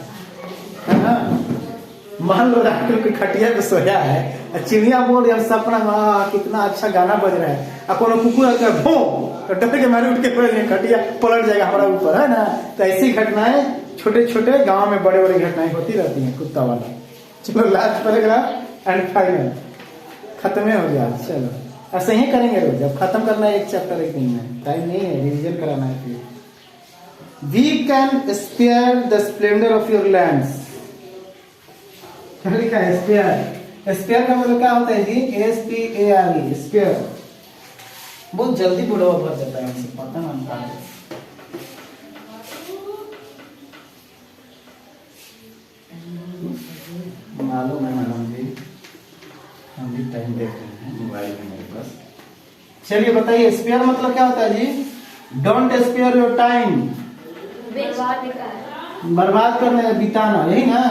है ना। मान लो रात को खटिया पे सोया है, चिड़िया बोल रही है सपना में, कितना अच्छा गाना बज रहा है, अब कोनो कुकुर भो तो डर के मारे उठ के खटिया पलट जाएगा हमारा ऊपर, है ना। तो ऐसी घटनाएं छोटे छोटे गांव में बड़े बड़े घटनाएं होती रहती हैं, कुत्ता वाला। चलो लास्ट पैराग्राफ एंड फाइनल खत्म हो गया। चलो ऐसे ही करेंगे रोज, अब खत्म करना है एक चैप्टर एक दिन में, टाइम नहीं है, रिविजन कराना है फिर। We can spare the splendour of your lands. क्या लिखा है? स्पेयर। स्पेयर का मतलब क्या होता है जी? SPARE, spare. बहुत जल्दी बुढ़ावा भर जाता है, हमसे पता ना। मालूम है मैडम जी, हम भी टाइम देख रहे हैं मोबाइल में मेरे पास। चलिए बताइए स्पेयर मतलब क्या होता है जी? डोंट स्पेयर योर टाइम, बर्बाद करना है, बिताना, यही ना।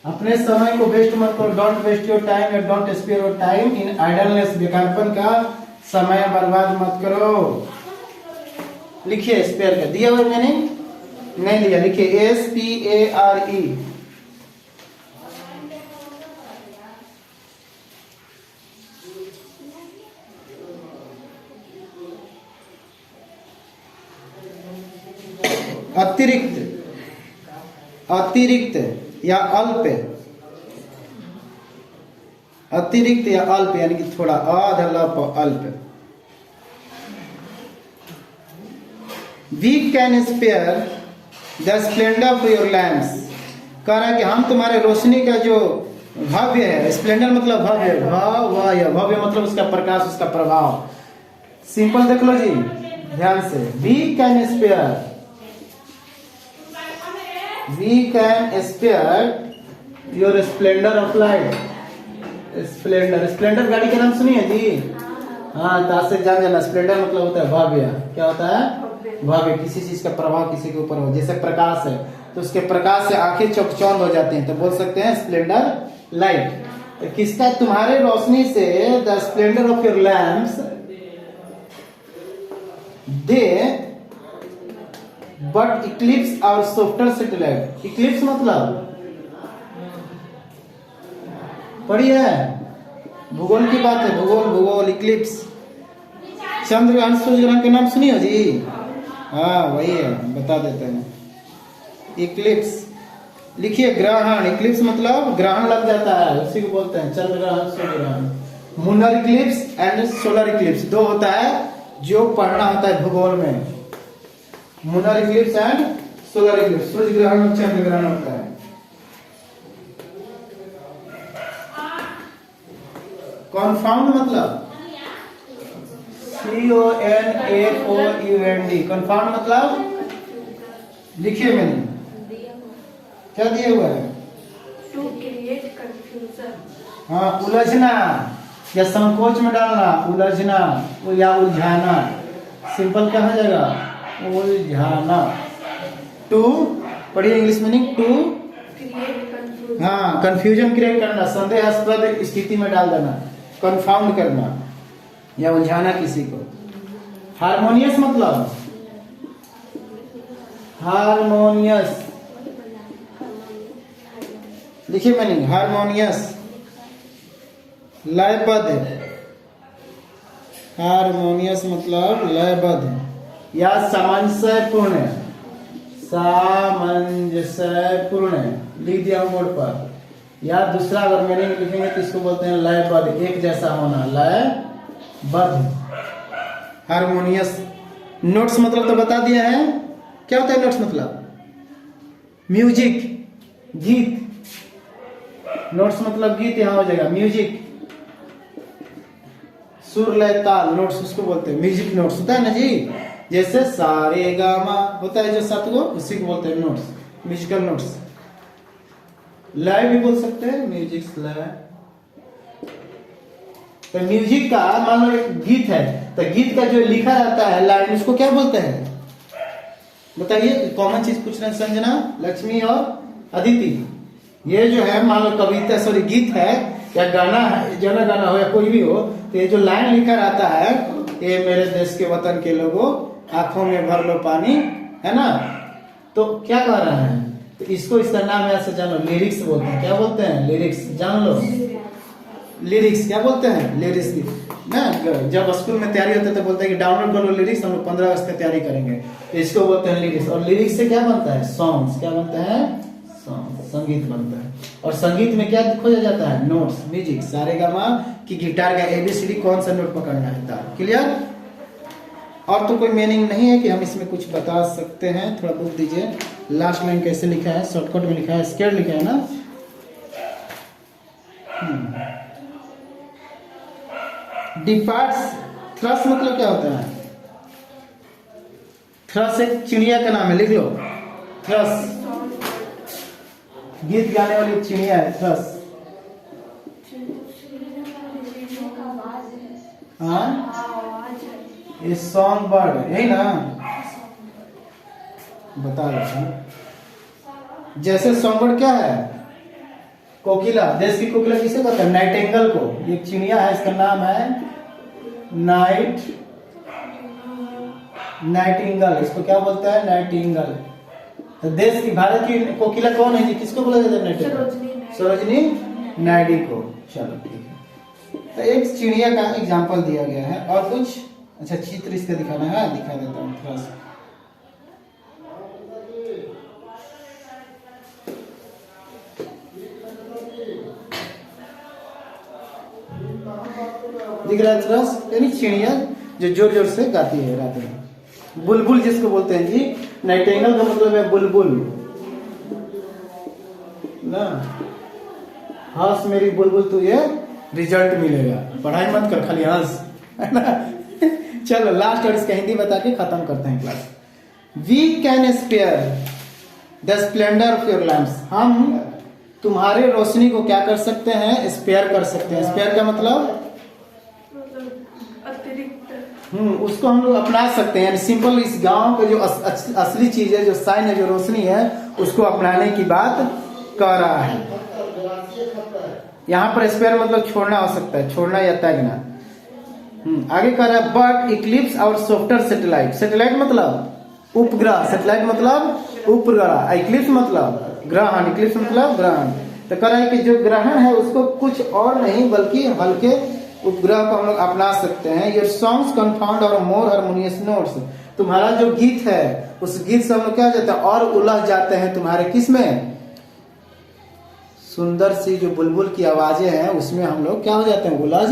अपने समय को वेस्ट मत करो, don't waste your time, don't spare your time in idleness, बेकारपन का समय बर्बाद मत करो। लिखिए स्पेयर का, दिया हुआ मैंने नहीं लिया, लिखिए SPARE। अतिरिक्त, अतिरिक्त या अल्प, अतिरिक्त या अल्प यानी कि थोड़ा, अल्प, अल्प। We can spare the splendour of your lamps. कह रहा है कि हम तुम्हारे रोशनी का जो भव्य है, स्प्लेंडर मतलब भव्य, भव्य मतलब उसका प्रकाश, उसका प्रभाव। सिंपल देख लो जी ध्यान से। We can spare, we can spare your splendor of light। Splendour, Splendor गाड़ी का नाम सुनिए जी? हाँ, ताश से जान जाना। स्प्लेंडर मतलब होता है भव्य। क्या होता है? भव्य। किसी चीज का प्रभाव किसी के ऊपर हो, जैसे प्रकाश है तो उसके प्रकाश से आंखें चौकचौंध हो जाती हैं, तो बोल सकते हैं स्प्लेंडर लाइट। तो किसका? तुम्हारे रोशनी से, the splendour of your lamps they but Eclipse और सॉफ्टर सैटेलाइट। इक्लिप्स मतलब पढ़ी है, भूगोल की बात है, भूगोल भूगोल। इक्लिप्स चंद्रग्रहण सूर्यग्रहण के नाम सुनिए जी? हाँ वही है, बता देते हैं। इक्लिप्स लिखिए ग्रहण। इक्लिप्स मतलब ग्रहण लग जाता है, उसी को बोलते हैं चंद्रग्रहण सूर्यग्रहण। Lunar eclipse and solar eclipse दो होता है जो पढ़ना होता है भूगोल में। Lunar eclipse and solar eclipse, सूर्य ग्रहण और चंद्र ग्रहण होता है। कॉन्फाउंड मतलब CONFOUND, कन्फाउंड मतलब लिखिए मैंने क्या दिया हुआ है? To create confusion. हाँ, उलझना या संकोच में डालना, उलझना या उलझाना। सिंपल क्या हो जाएगा? उलझाना। टू पढ़िए English meaning, to create confusion. हाँ, कंफ्यूजन क्रिएट करना, संदेहास्पद स्थिति में डाल देना, कंफाउंड करना या उलझाना किसी को। हारमोनियस मतलब, हारमोनियस लिखिए मीनिंग, हारमोनियस लयबद्ध। हारमोनियस मतलब लयबद्ध या सामंजस्यपूर्ण, सामंजस्यपूर्ण लिख दिया बोर्ड पर। या दूसरा अगर मीनिंग लिखेंगे तो इसको बोलते हैं लयबद्ध, एक जैसा होना, लयबद्ध। हारमोनियस नोट्स मतलब तो बता दिया है, क्या होता है नोट्स मतलब? म्यूजिक, गीत। नोट्स मतलब गीत, यहां हो जाएगा म्यूजिक, सुर लय ताल, नोट्स उसको बोलते हैं। म्यूजिक नोट्स होता है ना जी, जैसे सारे गामा होता है जो 7 गो, उसी को बोलते हैं नोट्स, म्यूजिकल नोट्स। लय भी बोल सकते हैं, म्यूजिक लय। तो म्यूजिक का मान लो एक गीत है, तो गीत का जो लिखा रहता है लाइन, उसको क्या बोलते हैं बताइए? कॉमन चीज पूछ रहे हैं संजना, लक्ष्मी और अदिति। ये जो है मान लो कविता, सॉरी गीत है या गाना है, जन गाना हो या कोई भी हो, तो ये जो लाइन लिखा रहता है, ये मेरे देश के वतन के लोगों आंखों में भर लो पानी, है ना, तो क्या कह रहा है? तो इसको इसका नाम ऐसे जानो, लिरिक्स बोलते हैं। क्या बोलते हैं? लिरिक्स, जान लो। लिरिक्स क्या बोलते हैं? लिरिक्स ना, जब स्कूल में तैयारी होती है तो बोलते हैं कि डाउनलोड करो लिरिक्स, हम लोग 15 अगस्त में तैयारी करेंगे, तो इसको बोलते हैं लिरिक्स। और लिरिक्स से क्या बनता है? सॉन्ग्स। क्या बनता है? सॉन्ग, संगीत बनता है। और संगीत में क्या खोजा जाता है? नोट्स, म्यूजिक, सारे गामा की गिटार का ABCD कौन सा नोट पकड़ना है, क्लियर? और तो कोई मीनिंग नहीं है कि हम इसमें कुछ बता सकते हैं। थोड़ा बुक दीजिए, लास्ट लाइन कैसे लिखा है, शॉर्टकट में लिखा है, स्केयर लिखा है ना। डिपार्ट्स, थ्रस मतलब क्या होता है? थ्रस एक चिड़िया का नाम है, लिख लो। थ्रस गीत गाने वाली चिड़िया है, थ्रस। हाँ, ये सॉन्ग बर्ड, यही ना, बता रहा। जैसे सॉन्ग बर्ड क्या है? कोकिला। देश की कोकिला किसे कहते हैं? नाइटिंगेल को। एक चिड़िया है, इसका नाम है नाइटिंगेल। इसको क्या बोलते हैं? नाइटिंगेल। तो देश की, भारत की कोकिला कौन है जी? किसको बोला जाता है? नाइटिंगेल, सरोजनी नायडू को। चलो ठीक है, तो एक चिड़िया का एग्जांपल दिया गया है। और कुछ अच्छा चित्र इसका दिखाना है, दिखा देता हूँ थोड़ा सा। दिख रहा है थ्रस, यानी चिड़िया जो जोर जोर से गाती है रात में। बुलबुल जिसको बोलते हैं जी, नाइटिंगेल का मतलब है बुलबुल ना। हंस मेरी बुलबुल, तो ये रिजल्ट मिलेगा, पढ़ाई मत कर, खाली हंस, है ना। चलो लास्ट और इसका हिंदी बता के खत्म करते हैं class. We can spare the splendour of your lamps. हम तुम्हारे रोशनी को क्या कर सकते हैं? स्पेयर कर सकते हैं। स्पेयर का मतलब उसको हम लोग अपना सकते हैं। सिंपल इस गांव का जो असली चीज है, जो साइन है, जो रोशनी है, उसको अपनाने की बात कर रहा है। यहाँ पर स्पेयर मतलब छोड़ना हो सकता है, छोड़ना या त्यागना। आगे कह रहा है बट इक्लिप्स और सॉफ्टवेयर सैटेलाइट। सैटेलाइट मतलब उपग्रह, सैटेलाइट मतलब उपग्रह, इक्लिप्स मतलब ग्रहण, इक्लिप्स मतलब ग्रहण। तो कह रहा है कि जो ग्रहण है उसको कुछ और नहीं बल्कि हल्के उपग्रह को हम लोग अपना सकते हैं। योर सॉन्ग्स कंफाउंड और मोर हार्मोनियस नोट्स। तुम्हारा जो गीत है उस गीत से हम लोग क्या हो जाता है? और उलझ जाते हैं तुम्हारे किस में? सुंदर सी जो बुलबुल की आवाजें हैं उसमें हम लोग क्या हो जाते हैं? उलझ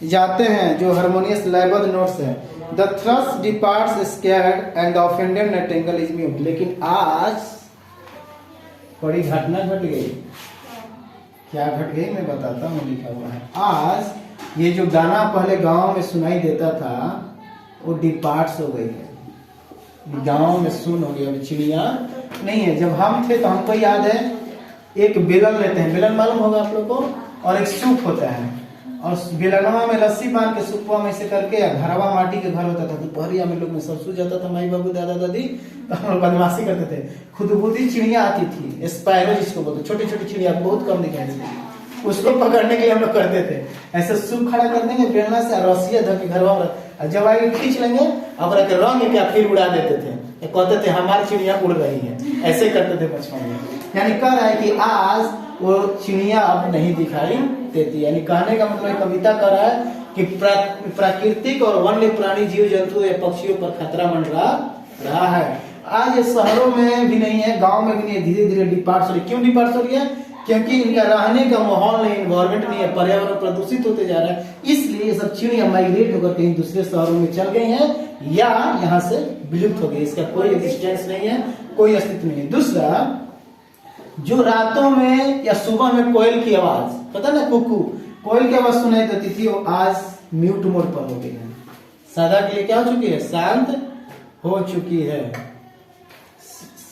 जाते हैं, जो हार्मोनियस लयबद्ध नोट्स है। The thrush departs scared and the offended nightingale is mute. लेकिन आज बड़ी घटना घट गई। क्या घट गई मैं बताता हूँ, लिखा हुआ है। आज ये जो गाना पहले गांव में सुनाई देता था वो डिपार्ट्स हो गई है, गांव में सुन हो गया, चिड़िया नहीं है। जब हम थे तो हमको याद है एक बेलन लेते हैं, बेलन मालूम होगा आप लोग को, और एक सूप होता है, और बेलनवा में रस्सी बांध के सूपवा में से करके, घरवा माटी के घर होता था, दोपहरिया में लोग में सब सो जाता था, माई बाबू दादा दादी, तो हम लोग बदमाशी करते थे। खुदबुदी चिड़िया आती थी, स्पाइरो जिसको बोलते, छोटी छोटी चिड़िया बहुत कम दिखाई देती थी, उसको पकड़ने के लिए हम लोग करते थे ऐसे सूप खड़ा कर देंगे बेलना से, रस्सिया धर के घरवा में जब आगे खींच लेंगे और के रंग क्या फिर उड़ा देते थे, कहते थे हमारी चिड़िया उड़ रही है, ऐसे करते थे बचपन में। यानी कह रहा है कि आज वो चिड़िया अब नहीं दिखाई देती। यानी कहने का मतलब कविता कर रहा है कि प्राकृतिक और वन्य प्राणी जीव जंतु या पक्षियों पर खतरा मंडरा रहा है। आज शहरों में भी नहीं है, गांव में भी नहीं है, धीरे धीरे डिपार्ट्स हो रही है। क्यों डिपार्ट्स हो रही है? क्योंकि इनका रहने का माहौल नहीं, एनवायरमेंट नहीं है, पर्यावरण प्रदूषित होते जा रहा है, इसलिए सब चिड़िया माइग्रेट होकर कहीं दूसरे शहरों में चल गई हैं, या यहाँ से विलुप्त हो गई, इसका कोई एग्जिस्टेंस नहीं है, कोई अस्तित्व नहीं है। दूसरा, जो रातों में या सुबह में कोयल की आवाज, पता ना कुकू, कोयल की आवाज सुनाई देती थी, वो आज म्यूट मोड पर हो गई है, सदा के लिए क्या हो चुकी है, शांत हो चुकी है,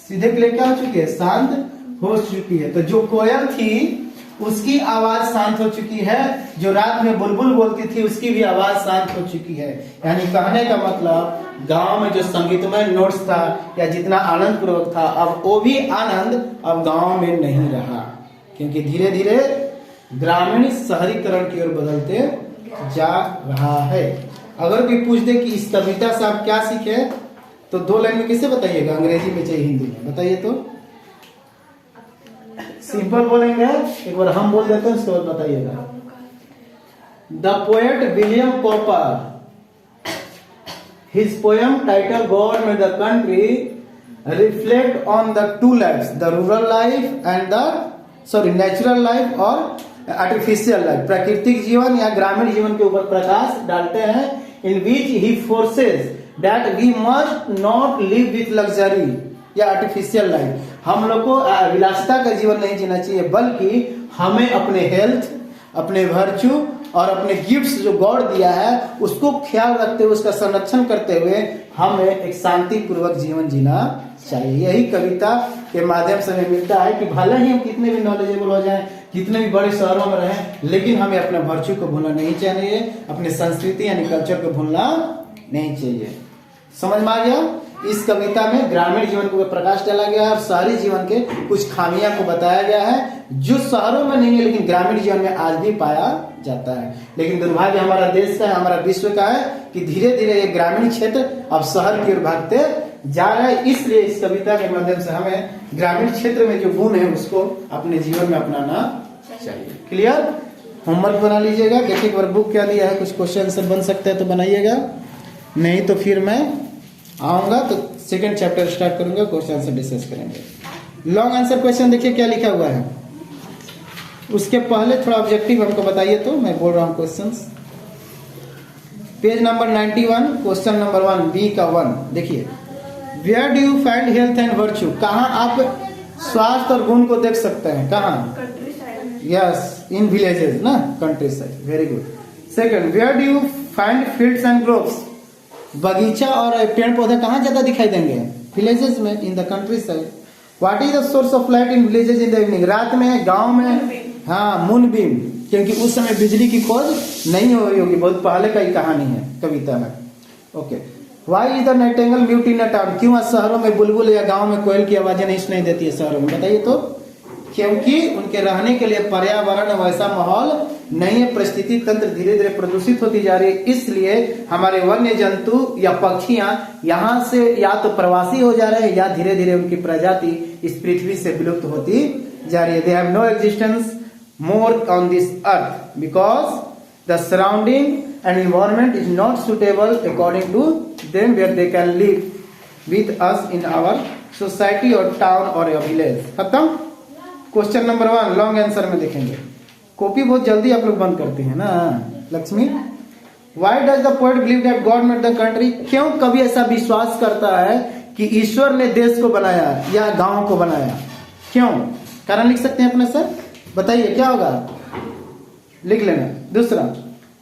सीधे के लिए क्या हो चुकी है, शांत हो चुकी है। तो जो कोयल थी उसकी आवाज शांत हो चुकी है, जो रात में बुलबुल बोलती थी उसकी भी आवाज शांत हो चुकी है। यानी कहने का मतलब गांव में जो संगीतमय नोट्स था या जितना आनंद पूर्वक था, अब वो भी आनंद अब गांव में नहीं रहा, क्योंकि धीरे धीरे ग्रामीण शहरीकरण की ओर बदलते जा रहा है। अगर कोई पूछ दे कि इस कविता से आप क्या सीखे, तो 2 लाइन में कैसे बताइएगा, अंग्रेजी में चाहे हिंदी में, बताइए तो। सिंपल बोलेंगे, एक बार हम बोल देते हैं, उसके बाद बताइएगा। The poet William Cowper, his poem title God made the country reflect on the 2 lifes, the rural life and the natural life और आर्टिफिशियल लाइफ, प्राकृतिक जीवन या ग्रामीण जीवन के ऊपर प्रकाश डालते हैं। In which he forces that we must not live with luxury या आर्टिफिशियल लाइफ, हम लोग को विलासिता का जीवन नहीं जीना चाहिए, बल्कि हमें अपने हेल्थ, अपने वर्च्यू और अपने गिफ्ट्स जो गॉड दिया है उसको ख्याल रखते हुए, उसका संरक्षण करते हुए हमें एक शांति पूर्वक जीवन जीना चाहिए। यही कविता के माध्यम से हमें मिलता है कि भले ही हम कितने भी नॉलेजेबल हो जाएं, कितने भी बड़े शहरों में रहें, लेकिन हमें अपने वर्च्यू को भूलना नहीं चाहिए, अपने संस्कृति यानी कल्चर को भूलना नहीं चाहिए। समझ में आ गया? इस कविता में ग्रामीण जीवन को प्रकाश डाला गया है और शहरी जीवन के कुछ खामियां को बताया गया है, जो शहरों में नहीं है लेकिन ग्रामीण जीवन में आज भी पाया जाता है। लेकिन दुर्भाग्य हमारा देश का है, हमारा विश्व का है कि धीरे धीरे ये ग्रामीण क्षेत्र अब शहर की ओर भागते जा रहे हैं। इसलिए इस कविता के माध्यम से हमें ग्रामीण क्षेत्र में जो गुण है उसको अपने जीवन में अपनाना चाहिए। क्लियर? होमवर्क बना लीजिएगा, एक बार बुक क्या दिया है, कुछ क्वेश्चन आंसर बन सकते हैं तो बनाइएगा, नहीं तो फिर मैं आऊंगा तो 2nd चैप्टर स्टार्ट करूंगा, क्वेश्चन आंसर डिस्कस करेंगे। लॉन्ग आंसर क्वेश्चन देखिए क्या लिखा हुआ है, उसके पहले थोड़ा ऑब्जेक्टिव हमको बताइए, तो मैं बोल रहा हूं questions. Page number 91, question number 1, B का 1 देखिए, where do you find health and virtue, कहाँ आप स्वास्थ्य और गुण को देख सकते हैं, कहाँ? यस, इन विलेजेस ना, countryside, very good. Second, where do you find fields and groves, बगीचा और पेड़ पौधे कहाँ ज्यादा दिखाई देंगे? विलेजेस में, इन the country side. What is the source of light in villages in the evening, रात में गांव में, हाँ, मूनबीम, क्योंकि उस समय बिजली की खोज नहीं हो रही होगी, बहुत पहले का ही कहानी है कविता में। Okay, why is the Nightingale mute in a town, क्यों शहरों में बुलबुल या गांव में कोयल की आवाजें नहीं सुनाई देती है शहरों में, बताइए तो। क्योंकि उनके रहने के लिए पर्यावरण वैसा माहौल नहीं है, परिस्थिति तंत्र धीरे धीरे प्रदूषित होती जा रही है, इसलिए हमारे वन्य जंतु या पक्षियां यहाँ से या तो प्रवासी हो जा रहे हैं या धीरे धीरे उनकी प्रजाति इस पृथ्वी से विलुप्त होती जा रही है। They have no existence more on this earth because the surrounding and environment is not suitable according to them where they can live with us in our society और टाउन और विलेज। खत्म। क्वेश्चन नंबर 1 लॉन्ग आंसर में देखेंगे, कॉपी बहुत जल्दी आप लोग बंद करते हैं ना Lakshmi. Why does the poet believe that God made the country, क्यों कवि ऐसा विश्वास करता है कि ईश्वर ने देश को बनाया या गांव को बनाया, क्यों? कारण लिख सकते हैं अपने सर, बताइए क्या होगा, लिख लेना। दूसरा,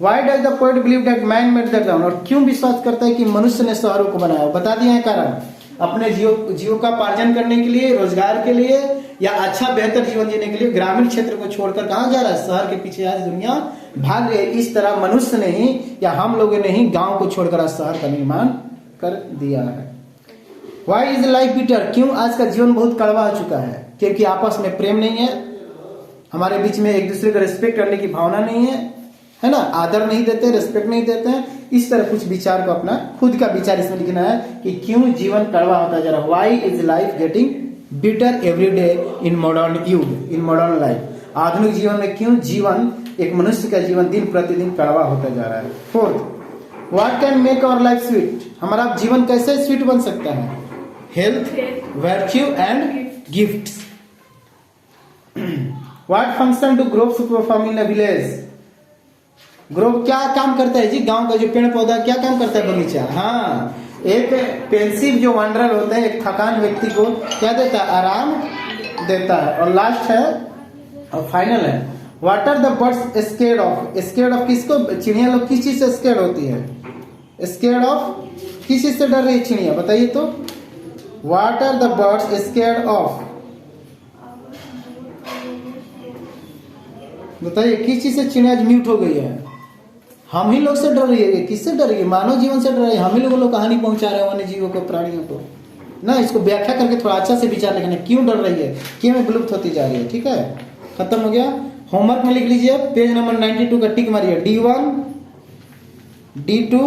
Why does the poet believe that man made the town, और क्यों विश्वास करता है कि मनुष्य ने शहरों को बनाया, बता दिया है कारण, अपने जीव का पार्जन करने के लिए, रोजगार के लिए या अच्छा बेहतर जीवन जीने के लिए ग्रामीण क्षेत्र को छोड़कर कहाँ जा रहा है, शहर के पीछे आज दुनिया भाग रही है। इस तरह मनुष्य ने ही या हम लोगों ने ही गांव को छोड़कर आज शहर का निर्माण कर दिया है। Why is life bitter, क्यों आज का जीवन बहुत कड़वा हो चुका है? क्योंकि आपस में प्रेम नहीं है, हमारे बीच में एक दूसरे को रिस्पेक्ट करने की भावना नहीं है ना, आदर नहीं देते, रिस्पेक्ट नहीं देते हैं। इस तरह कुछ विचार को अपना खुद का विचार इसमें लिखना है कि क्यों जीवन कड़वा होता जा रहा है। Why is life getting bitter every day in modern युग, in modern life, आधुनिक जीवन में क्यों जीवन, एक मनुष्य का जीवन दिन प्रतिदिन कड़वा होता जा रहा है। 4th, what can make our life sweet, हमारा जीवन कैसे स्वीट बन सकता है? Health, virtue and gifts. What function do groups perform in a village, Grove क्या काम करता है जी? गांव का जो पेड़ पौधा क्या काम करता है? बगीचा। हाँ, एक पेंसिव जो वांडरर होता है, एक थकान व्यक्ति को क्या देता है? आराम देता है। और लास्ट है और फाइनल है, what are the birds scared of? Scared of किसको? चिड़िया लोग किस चीज से स्केर्ड होती है? स्केर्ड ऑफ किस चीज से डर रही है चिड़िया? बताइए तो। What are the birds scared of? बताइए किस चीज से चिड़िया आज म्यूट हो गई है? हम ही लोग से डर रही है। किससे डर रही है? मानव जीवन से डर रही है। हम ही लोग कहानी पहुंचा रहे हैं वन्य जीवों को, प्राणियों को ना। इसको व्याख्या करके थोड़ा अच्छा से विचार लिखना, क्यों डर रही है, क्यों विलुप्त होती जा रही है। ठीक है, खत्म हो गया। होमवर्क में लिख लीजिए, पेज नंबर 92 का टिक मारिए। D1, D2,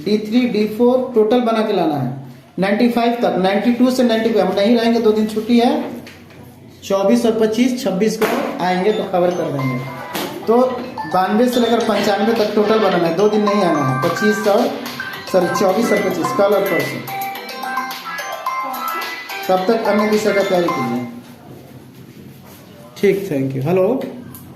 D3, D4 total बना के लाना है 95 तक। 92 से 95 हम नहीं रहेंगे, 2 दिन छुट्टी है। 24 और 25, 26 को आएंगे तो खबर कर देंगे। तो 92 से लेकर 95 तक टोटल बनाना है, 2 दिन नहीं आना है। 24 और 25 कल और परसों। तब तक अन्य विषय का तैयारी कीजिए। ठीक, थैंक यू। हेलो।